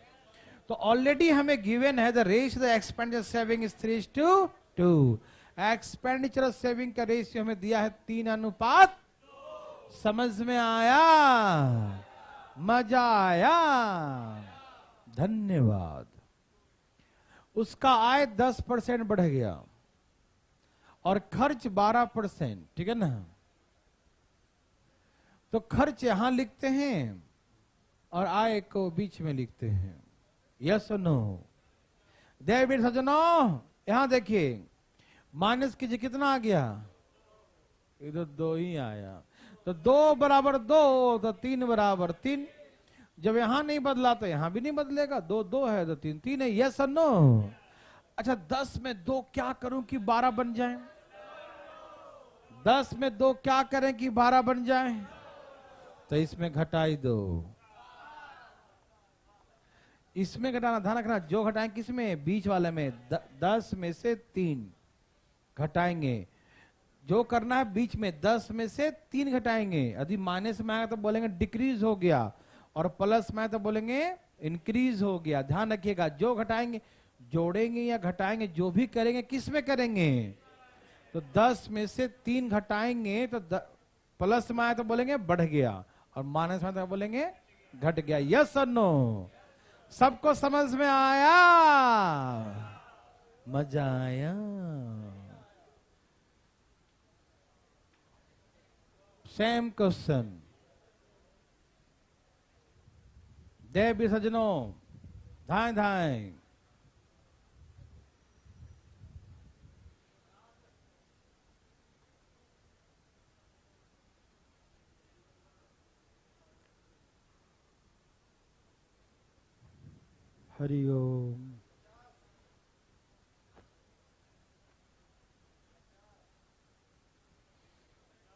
तो ऑलरेडी हमें गिवन है the ratio the expenditure saving is 3:2। Expenditure और सेविंग का रेशियो हमें दिया है 3:2। समझ में आया? मजा आया? धन्यवाद। उसका आय 10% बढ़ गया और खर्च 12%। ठीक है ना? तो खर्च यहां लिखते हैं और आय को बीच में लिखते हैं। यस और नो? देववीर सज्जनों यहां देखिए, माइनस कीजिए, कितना आ गया? इधर 2 ही आया। तो 2 बराबर 2 तो 3 बराबर 3। जब यहां नहीं बदला तो यहां भी नहीं बदलेगा। 2 2 है तो 3 3 है। यस और नो? अच्छा, 10 में 2 क्या करूं कि 12 बन जाए? 10 में 2 क्या करें कि 12 बन जाए? तो इसमें घटाई दो। इसमें घटाना, ध्यान रखना, जो घटाएं किसमें? बीच वाले में। 10 में से 3 घटाएंगे। जो करना है बीच में, 10 में से 3 घटाएंगे। यदि माइनस में आएगा तो बोलेंगे डिक्रीज हो गया, और प्लस में आए तो बोलेंगे इंक्रीज हो गया। ध्यान रखिएगा, जो घटाएंगे, जोड़ेंगे या घटाएंगे, जो भी करेंगे किस में करेंगे? तो 10 में से 3 घटाएंगे तो प्लस में आए तो बोलेंगे बढ़ गया, और माइनस में आए तो बोलेंगे घट गया। यस और नो? सबको समझ में आया? मजा आया? Same question. देवी सज्जनों धाएं धाएं। हरिओम।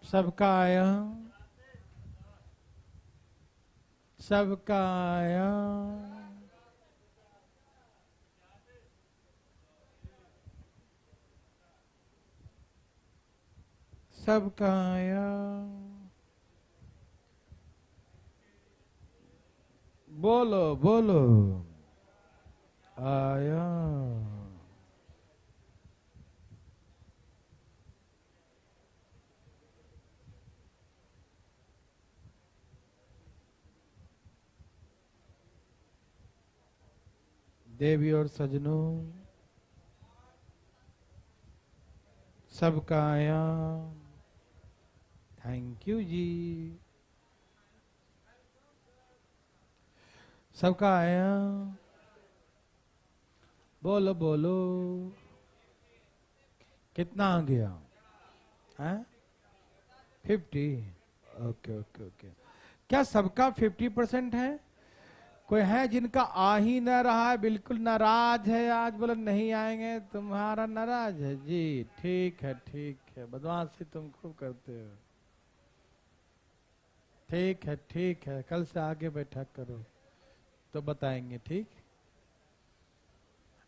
सबका आया? सबका आया? सबका आया? बोलो बोलो। आया? देवी और सजनों सबका आया? थैंक यू जी। सबका आया? बोलो बोलो। कितना आ गया? हैं? 50। Okay okay okay. क्या सबका 50% है? कोई है जिनका आ ही न रहा है, बिल्कुल नाराज है आज, बोले नहीं आएंगे, तुम्हारा नाराज है जी। ठीक है ठीक है, बदमाशी तुम खूब करते हो। ठीक है, कल से आगे बैठा करो तो बताएंगे। ठीक,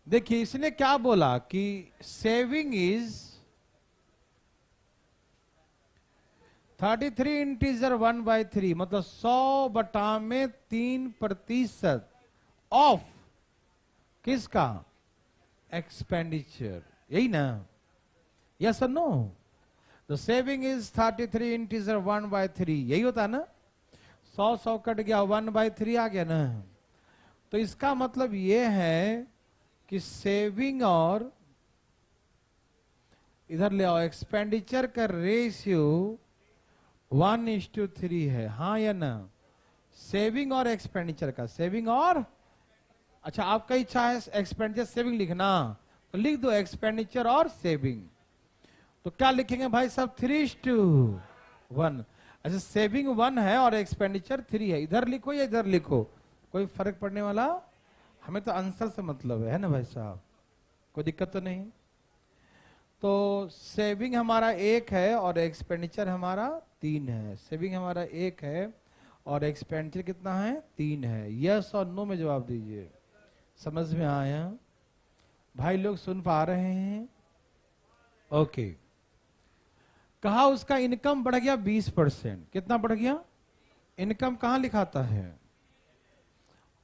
देखिए इसने क्या बोला कि सेविंग इज 33 इंटीजर 1/3, मतलब 100 बटा में 3% ऑफ किसका? एक्सपेंडिचर, यही ना? यस और no? The saving is 33 integer 1/3, यही होता है ना? 100 कट गया, 1/3 आ गया ना? तो इसका मतलब ये है कि सेविंग और इधर ले आओ, एक्सपेंडिचर का रेशियो 1:3 है, हाँ या ना? सेविंग और एक्सपेंडिचर का, सेविंग और, अच्छा आपका इच्छा है एक्सपेंडिचर सेविंग लिखना, तो लिख दो एक्सपेंडिचर और सेविंग। तो क्या लिखेंगे भाई साहब? 3:1। अच्छा सेविंग 1 है और एक्सपेंडिचर 3 है, इधर लिखो या इधर लिखो, कोई फर्क पड़ने वाला? हमें तो आंसर से मतलब है ना भाई साहब, कोई दिक्कत तो नहीं। तो सेविंग हमारा 1 है और एक्सपेंडिचर हमारा 3 है। सेविंग हमारा 1 है और एक्सपेंडिचर कितना है? 3 है। यस और नो में जवाब दीजिए। समझ में आया? भाई लोग सुन पा रहे हैं? ओके। कहा उसका इनकम बढ़ गया 20%। कितना बढ़ गया? इनकम कहां लिखाता है?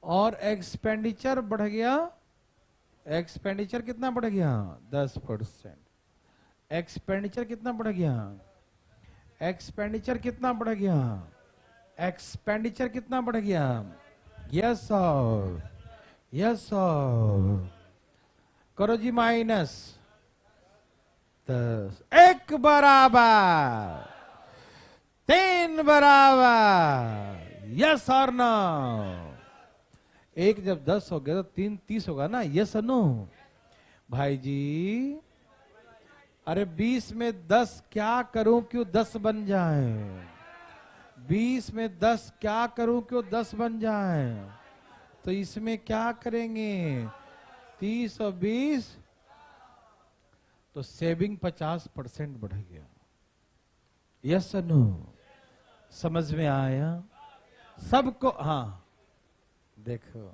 और एक्सपेंडिचर बढ़ गया, एक्सपेंडिचर कितना बढ़ गया? 10%। एक्सपेंडिचर कितना बढ़ गया? एक्सपेंडिचर कितना बढ़ गया? एक्सपेंडिचर कितना बढ़ गया? Yes sir, yes sir. करो जी माइनस 10, 1 बराबर 3 बराबर, यस और नो? 1 जब 10 हो गया तो 3 30 होगा ना? यस और नो? भाई जी अरे 20 में 10 क्या करूं क्यों 10 बन जाए? 20 में 10 क्या करूं क्यों 10 बन जाए? तो इसमें क्या करेंगे? 30 और 20, तो सेविंग 50% बढ़ गया। यस और नो? समझ में आया सबको? हाँ देखो,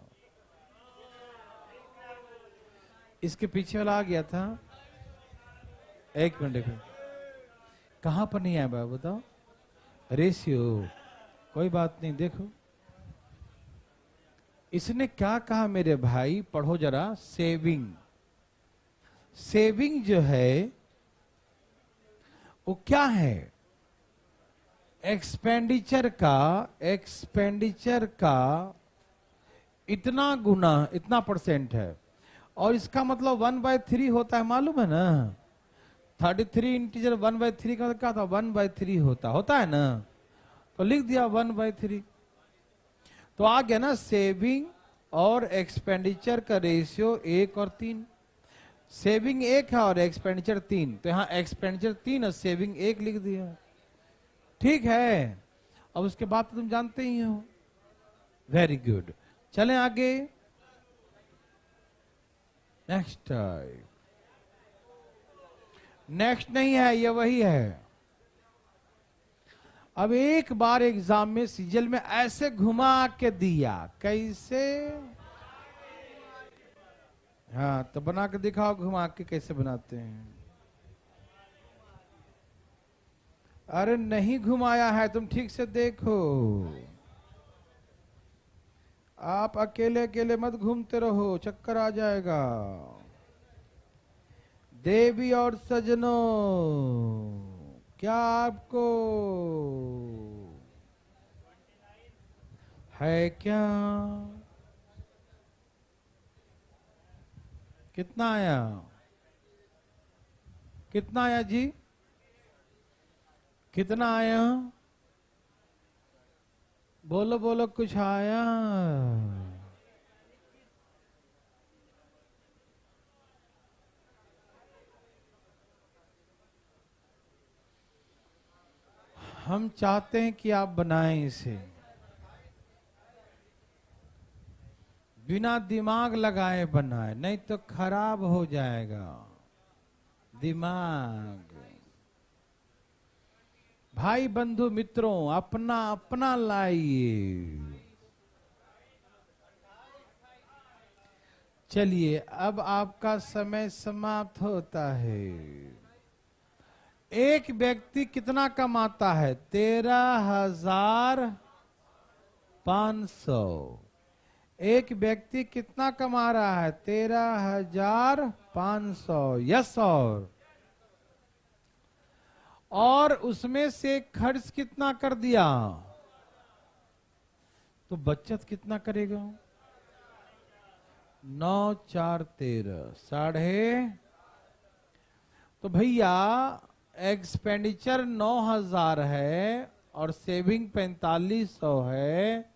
इसके पीछे वाला आ गया था। एक मिनट देखो, कहां पर नहीं आया बाबू बताओ? रेशियो, कोई बात नहीं। देखो इसने क्या कहा मेरे भाई, पढ़ो जरा। सेविंग, सेविंग जो है वो क्या है? एक्सपेंडिचर का, एक्सपेंडिचर का इतना गुना, इतना परसेंट है। और इसका मतलब 1/3 होता है, मालूम है ना? 33 इंटीजर 1/3 का क्या था? 1/3 होता है ना? तो लिख दिया 1/3। तो आ गया ना सेविंग और एक्सपेंडिचर का रेशियो 1 और 3। सेविंग 1 है और एक्सपेंडिचर 3, तो यहां एक्सपेंडिचर 3 और सेविंग 1 लिख दिया। ठीक है, अब उसके बाद तो तुम जानते ही हो। वेरी गुड, चलें आगे। नेक्स्ट, नेक्स्ट नहीं है, ये वही है। अब एक बार एग्जाम में सीजल में ऐसे घुमा के दिया, कैसे? हाँ तो बना के दिखाओ, घुमा के कैसे बनाते हैं। अरे नहीं घुमाया है, तुम ठीक से देखो। आप अकेले अकेले मत घूमते रहो, चक्कर आ जाएगा। देवी और सजनों, क्या आपको है क्या? कितना आया? कितना आया जी? कितना आया? बोलो बोलो, कुछ आया? हम चाहते हैं कि आप बनाएं इसे। बिना दिमाग लगाए बनाए, नहीं तो खराब हो जाएगा दिमाग। भाई बंधु मित्रों, अपना अपना लाइए। चलिए, अब आपका समय समाप्त होता है। एक व्यक्ति कितना कमाता है? 13,500। एक व्यक्ति कितना कमा रहा है? 13,500। यस और उसमें से खर्च कितना कर दिया? तो बचत कितना करेगा? 9 4 13 साढ़े। तो भैया एक्सपेंडिचर 9,000 है और सेविंग 4500 है,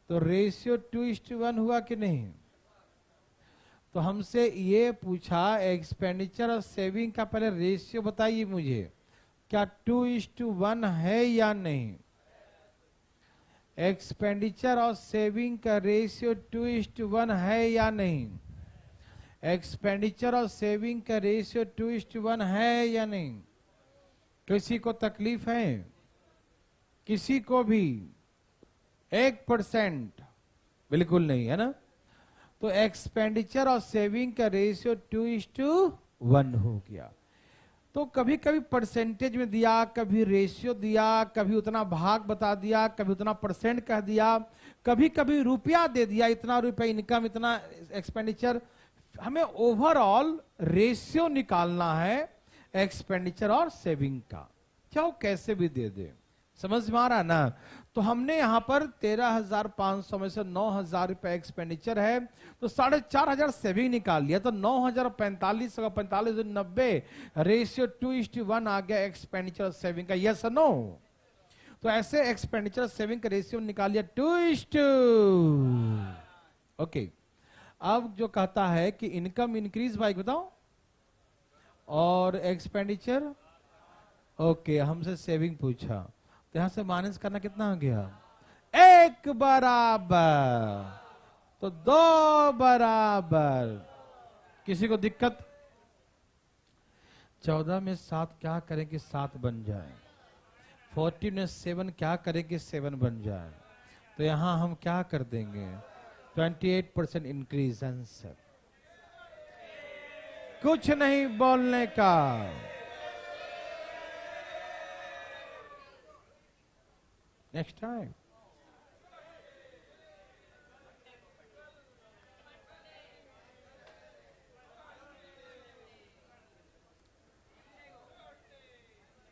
तो रेशियो 2:1 हुआ कि नहीं? तो हमसे ये पूछा एक्सपेंडिचर और सेविंग का पहले रेशियो बताइए मुझे, क्या 2:1 है या नहीं? एक्सपेंडिचर और सेविंग का रेशियो 2:1 है या नहीं? एक्सपेंडिचर और सेविंग का रेशियो 2:1 है या नहीं? किसी को तकलीफ है? किसी को भी 1%? बिल्कुल नहीं, है ना? तो एक्सपेंडिचर और सेविंग का रेशियो 2:1 हो गया। तो कभी कभी परसेंटेज में दिया, कभी रेशियो दिया, कभी उतना भाग बता दिया, कभी उतना परसेंट कह दिया, कभी कभी रुपया दे दिया, इतना रुपया इनकम, इतना एक्सपेंडिचर। हमें ओवरऑल रेशियो निकालना है एक्सपेंडिचर और सेविंग का, चाहे कैसे भी दे दे। समझ में आ रहा ना? तो हमने यहां पर 13,500 में से 9,000 रुपए एक्सपेंडिचर है, तो 4,500 सेविंग निकाल लिया, तो 9,045 का 45 90 रेशियो 2:1 आ गया एक्सपेंडिचर सेविंग का। Yes no? तो ऐसे एक्सपेंडिचर सेविंग का रेशियो निकाल लिया 2:2। ओके, अब जो कहता है कि इनकम इंक्रीज बाय, बताओ, और एक्सपेंडिचर। ओके, हमसे सेविंग पूछा, तो यहां से माइनस करना कितना हो गया? 1 बराबर, तो 2 बराबर। किसी को दिक्कत? 14 में 7 क्या करें कि 7 बन जाए? 14 में 7 क्या करें कि 7 बन जाए? तो यहां हम क्या कर देंगे? 28% इंक्रीज आंसर। कुछ नहीं बोलने का। नेक्स्ट टाइम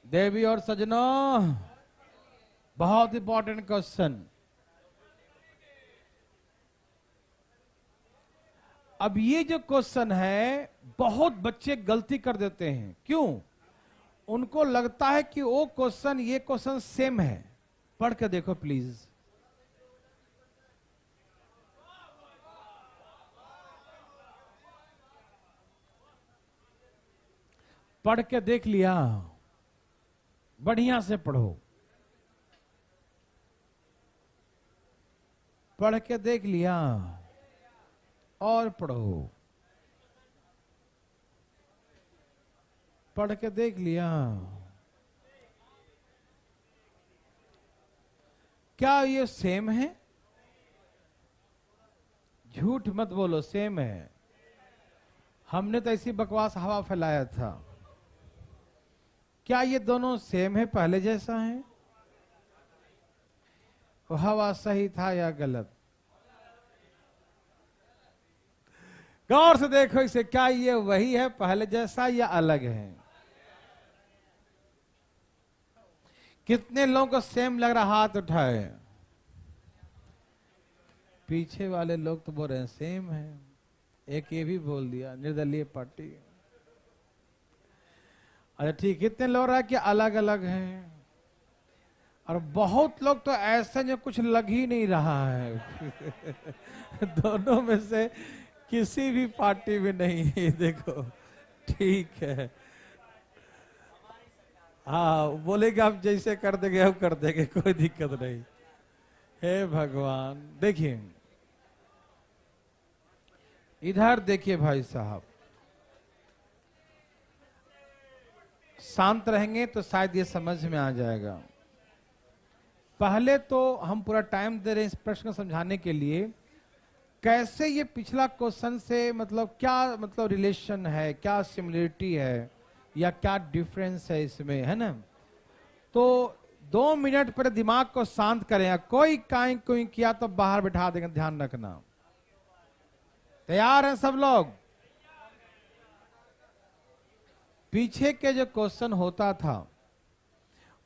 देवी और सजनों, बहुत इंपॉर्टेंट क्वेश्चन। अब ये जो क्वेश्चन है, बहुत बच्चे गलती कर देते हैं। क्यों? उनको लगता है कि वो क्वेश्चन ये क्वेश्चन सेम है। पढ़ के देखो प्लीज। पढ़ के देख लिया? बढ़िया से पढ़ो। पढ़ के देख लिया? और पढ़ो। पढ़ के देख लिया? क्या ये सेम है? झूठ मत बोलो, सेम है। हमने तो ऐसी बकवास हवा फैलाया था। क्या ये दोनों सेम है, पहले जैसा है? हवा सही था या गलत? गौर से देखो इसे, क्या ये वही है पहले जैसा या अलग है? कितने लोगों को सेम लग रहा? हाथ उठाए। पीछे वाले लोग तो बोल रहे हैं सेम है। एक ये भी बोल दिया, निर्दलीय पार्टी। अच्छा ठीक, कितने लोग रहा कि अलग अलग हैं? और बहुत लोग तो ऐसे जो कुछ लग ही नहीं रहा है। दोनों में से किसी भी पार्टी में नहीं है। देखो, ठीक है। हाँ, बोलेगे आप जैसे कर देंगे हम कर देंगे, कोई दिक्कत नहीं। हे भगवान, देखिए इधर देखिए भाई साहब, शांत रहेंगे तो शायद ये समझ में आ जाएगा। पहले तो हम पूरा टाइम दे रहे हैं इस प्रश्न को समझाने के लिए, कैसे ये पिछला क्वेश्चन से मतलब क्या मतलब रिलेशन है, क्या सिमिलरिटी है या क्या डिफरेंस है इसमें, है ना। तो 2 मिनट पर दिमाग को शांत करें, कोई काई कोई किया तो बाहर बैठा देंगे, ध्यान रखना। तैयार हैं सब लोग? पीछे के जो क्वेश्चन होता था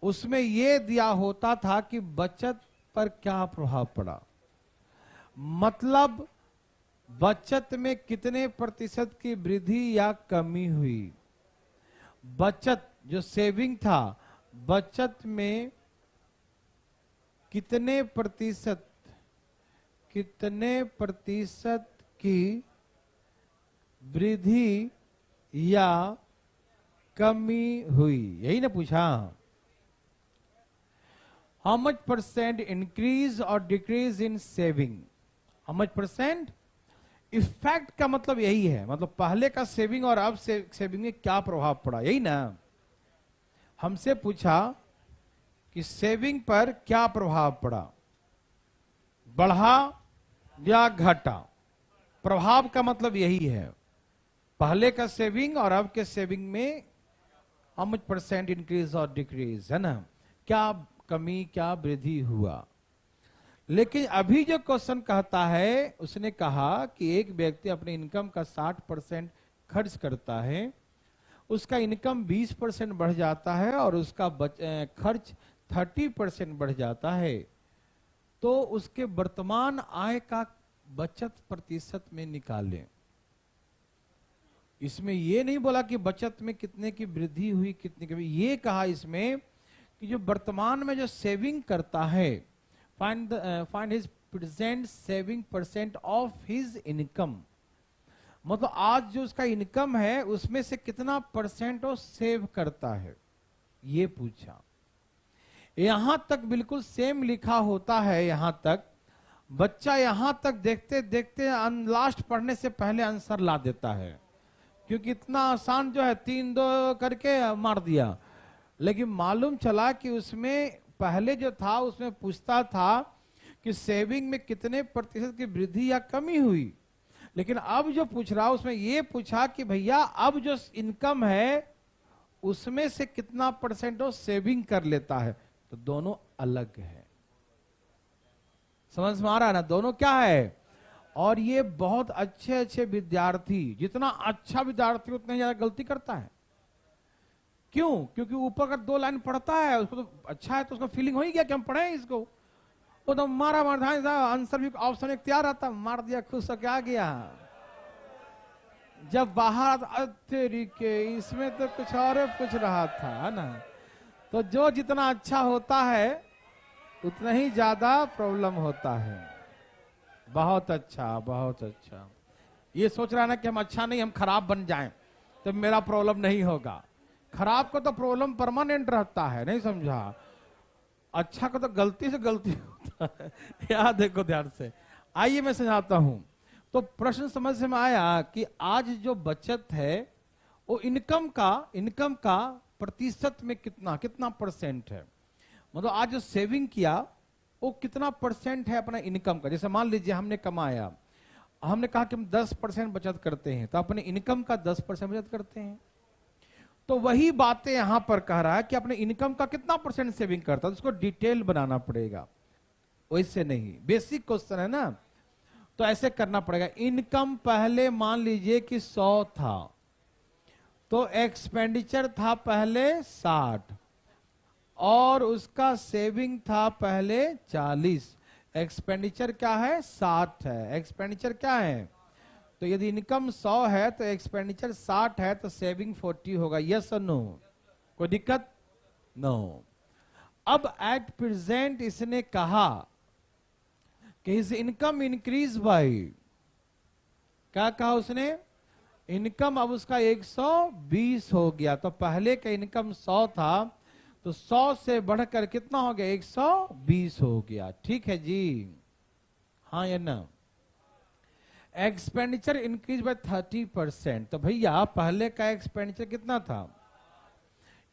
उसमें यह दिया होता था कि बचत पर क्या प्रभाव पड़ा, मतलब बचत में कितने प्रतिशत की वृद्धि या कमी हुई। बचत जो सेविंग था, बचत में कितने प्रतिशत की वृद्धि या कमी हुई, यही ना पूछा। हाउ मच परसेंट इंक्रीज और decrease in saving, how much percent. Effect का मतलब यही है, मतलब पहले का सेविंग और अब सेविंग में क्या प्रभाव पड़ा, यही ना। हमसे पूछा कि सेविंग पर क्या प्रभाव पड़ा, बढ़ा या घटा। प्रभाव का मतलब यही है, पहले का सेविंग और अब के सेविंग में हाउ मच परसेंट इंक्रीज और डिक्रीज, है ना, क्या कमी क्या वृद्धि हुआ। लेकिन अभी जो क्वेश्चन कहता है, उसने कहा कि एक व्यक्ति अपने इनकम का 60% खर्च करता है, उसका इनकम 20% बढ़ जाता है और उसका खर्च 30% बढ़ जाता है, तो उसके वर्तमान आय का बचत प्रतिशत में निकालें। इसमें यह नहीं बोला कि बचत में कितने की वृद्धि हुई कितने की, ये कहा इसमें कि जो वर्तमान में जो सेविंग करता है, find his present saving percent of his income, मतलब आज जो उसका इनकम है उसमें से कितना परसेंट वो सेव करता है, ये पूछा। यहां तक बिल्कुल सेम लिखा होता है, यहां तक बच्चा यहां तक देखते देखते लास्ट पढ़ने से पहले आंसर ला देता है, क्योंकि इतना आसान जो है 3-2 करके मार दिया। लेकिन मालूम चला कि उसमें पहले जो था उसमें पूछता था कि सेविंग में कितने प्रतिशत की वृद्धि या कमी हुई, लेकिन अब जो पूछ रहा उसमें यह पूछा कि भैया अब जो इनकम है उसमें से कितना परसेंट वो सेविंग कर लेता है, तो दोनों अलग है। समझ में आ रहा है ना, दोनों क्या है। और ये बहुत अच्छे अच्छे विद्यार्थी, जितना अच्छा विद्यार्थी उतना ही ज्यादा गलती करता है। क्यों? क्योंकि ऊपर का 2 लाइन पढ़ता है, उसको तो अच्छा है तो उसको फीलिंग हो ही गया कि हम पढ़े इसको, वो तो मारा आंसर भी ऑप्शन एक तैयार आता, मार दिया, खुश होकर आ गया। जब बाहर तेरी के इसमें तो कुछ और पूछ रहा था, है ना। तो जो जितना अच्छा होता है उतना ही ज्यादा प्रॉब्लम होता है। बहुत अच्छा, बहुत अच्छा। ये सोच रहा है ना कि हम अच्छा नहीं, हम खराब बन जाएं तो मेरा प्रॉब्लम नहीं होगा। खराब को तो प्रॉब्लम परमानेंट रहता है, नहीं समझा। अच्छा को तो गलती से गलती होता है। याद देखो ध्यान से। आइए मैं समझाता हूं। तो प्रश्न समझ में आया कि आज जो बचत है वो इनकम का प्रतिशत में कितना परसेंट है, मतलब आज जो सेविंग किया वो कितना परसेंट है अपना इनकम का। जैसे मान लीजिए हमने कमाया, हमने कहा कि हम 10% बचत करते हैं, तो अपने इनकम का 10% बचत करते हैं। तो वही बातें यहां पर कह रहा है कि अपने इनकम का कितना परसेंट सेविंग करता है, तो उसको डिटेल बनाना पड़ेगा, वैसे नहीं। बेसिक क्वेश्चन है ना, तो ऐसे करना पड़ेगा। इनकम पहले मान लीजिए कि 100 था, तो एक्सपेंडिचर था पहले 60 और उसका सेविंग था पहले 40। एक्सपेंडिचर क्या है? 60 है। एक्सपेंडिचर क्या है? तो यदि इनकम 100 है तो एक्सपेंडिचर 60 है, तो सेविंग 40 होगा। यस और नो? कोई दिक्कत? नो। अब एट प्रेजेंट इसने कहा कि हिज इनकम इंक्रीज बाई, क्या कहा उसने? इनकम अब उसका 120 हो गया। तो पहले का इनकम 100 था, तो 100 से बढ़कर कितना हो गया? 120 हो गया। ठीक है जी, हाँ या ना? Expenditure increase by 30%। तो भैया पहले का एक्सपेंडिचर कितना था?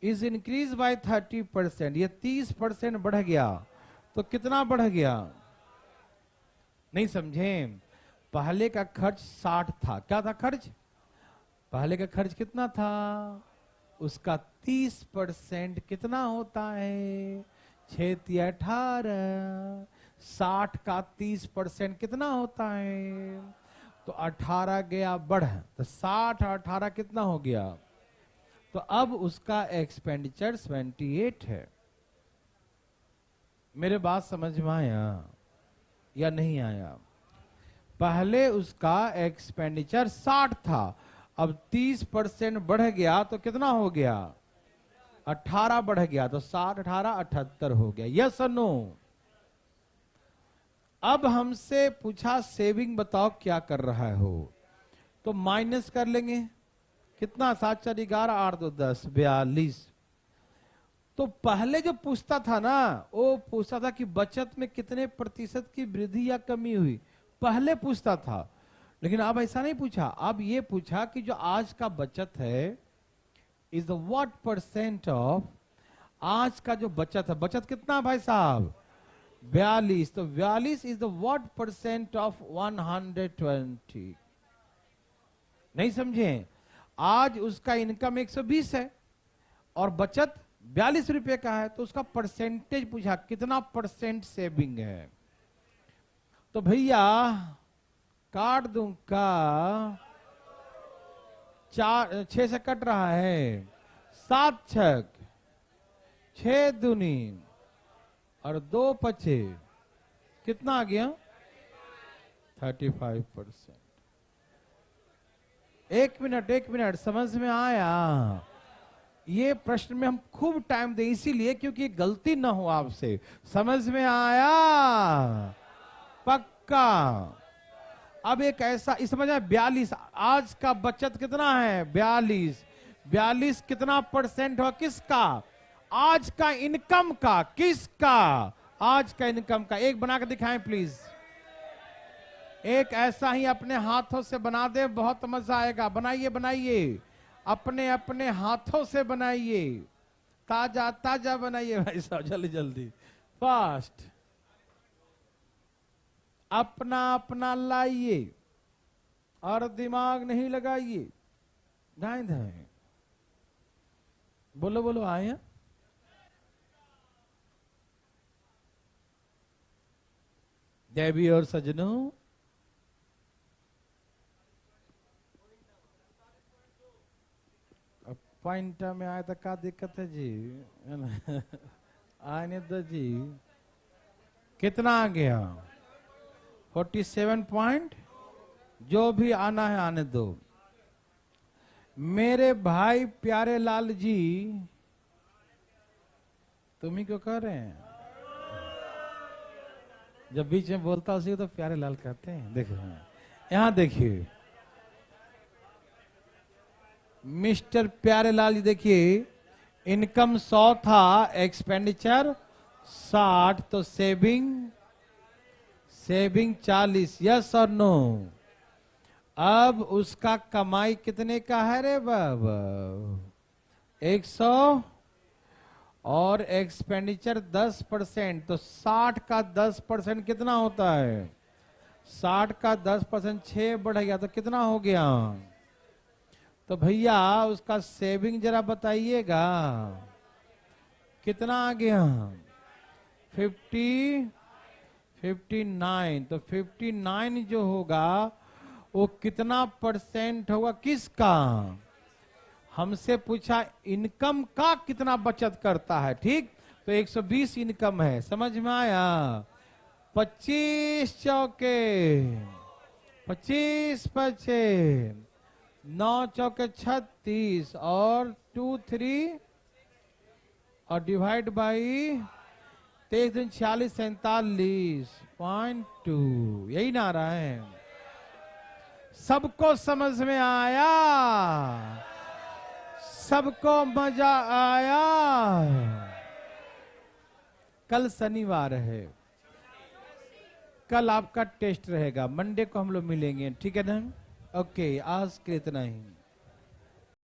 इज इंक्रीज बाय 30%, ये 30% बढ़ गया तो कितना बढ़ गया? नहीं समझे? पहले का खर्च 60 था। क्या था खर्च? पहले का खर्च कितना था? उसका 30% कितना होता है? 6×18। 60 का 30% कितना होता है? तो 18 गया बढ़, तो 60 और 18 कितना हो गया? तो अब उसका एक्सपेंडिचर 78 है। मेरे बात समझ में आया या नहीं आया? पहले उसका एक्सपेंडिचर 60 था, अब 30% बढ़ गया तो कितना हो गया? 18 बढ़ गया, तो 60 18 78 हो गया। यस और नो? अब हमसे पूछा सेविंग बताओ क्या कर रहा हो, तो माइनस कर लेंगे। कितना? 7 4 11 8 2 10 42। तो पहले जो पूछता था ना, वो पूछता था कि बचत में कितने प्रतिशत की वृद्धि या कमी हुई, पहले पूछता था। लेकिन अब ऐसा नहीं पूछा, अब ये पूछा कि जो आज का बचत है is the what percent of, आज का जो बचत है, बचत कितना भाई साहब? 42। तो 42 is the what percent of 120। नहीं समझे? आज उसका इनकम 120 है और बचत 42 रुपए का है, तो उसका परसेंटेज पूछा कितना परसेंट सेविंग है। तो भैया काट दूं का? 6 से कट रहा है, 7 छक 6 दूनी और 2 पचे, कितना आ गया? 35%। एक मिनट समझ में आया? ये प्रश्न में हम खूब टाइम दें इसीलिए क्योंकि गलती ना हो आपसे। समझ में आया? पक्का? अब एक ऐसा इस समझ में 42, आज का बचत कितना है? 42। 42 कितना परसेंट हो किसका? आज का इनकम का। किसका? आज का इनकम का। एक बना के दिखाएं प्लीज। एक ऐसा ही अपने हाथों से बना दे, बहुत मजा आएगा। बनाइए बनाइए, अपने अपने हाथों से बनाइए, ताजा ताजा बनाइए भाई साहब, जल्दी जल्दी, फास्ट। अपना अपना लाइए और दिमाग नहीं लगाइए। दाएं दाएं बोलो बोलो, आए हैं? देवी और सजनों, पॉइंट में आए तो क्या दिक्कत है जी? आने दो जी। कितना आ गया? 47 पॉइंट। जो भी आना है आने दो। मेरे भाई प्यारे लाल जी, तुम ही क्यों कह रहे हैं? जब बीच में बोलता उसी तो प्यारे लाल कहते हैं। देखो यहां देखिए मिस्टर प्यारे लाल जी, देखिए इनकम 100 था, एक्सपेंडिचर 60, तो सेविंग 40। यस और नो? अब उसका कमाई कितने का है रे बाबा? 100 और एक्सपेंडिचर 10%, तो 60 का 10% कितना होता है? 60 का 10% 6 बढ़ गया तो कितना हो गया? तो भैया उसका सेविंग जरा बताइएगा कितना आ गया? 59। तो 59 जो होगा वो कितना परसेंट होगा किसका? हमसे पूछा इनकम का कितना बचत करता है, ठीक? तो 120 इनकम है, समझ में आया? 25 चौके 25 पचे 9 चौके 36 और 2 3 और डिवाइड बाई 23 46 47.2। यही ना आ रहा है? सबको समझ में आया? सबको मजा आया? कल शनिवार है, कल आपका टेस्ट रहेगा, मंडे को हम लोग मिलेंगे, ठीक है ना? ओके, आज के इतना ही।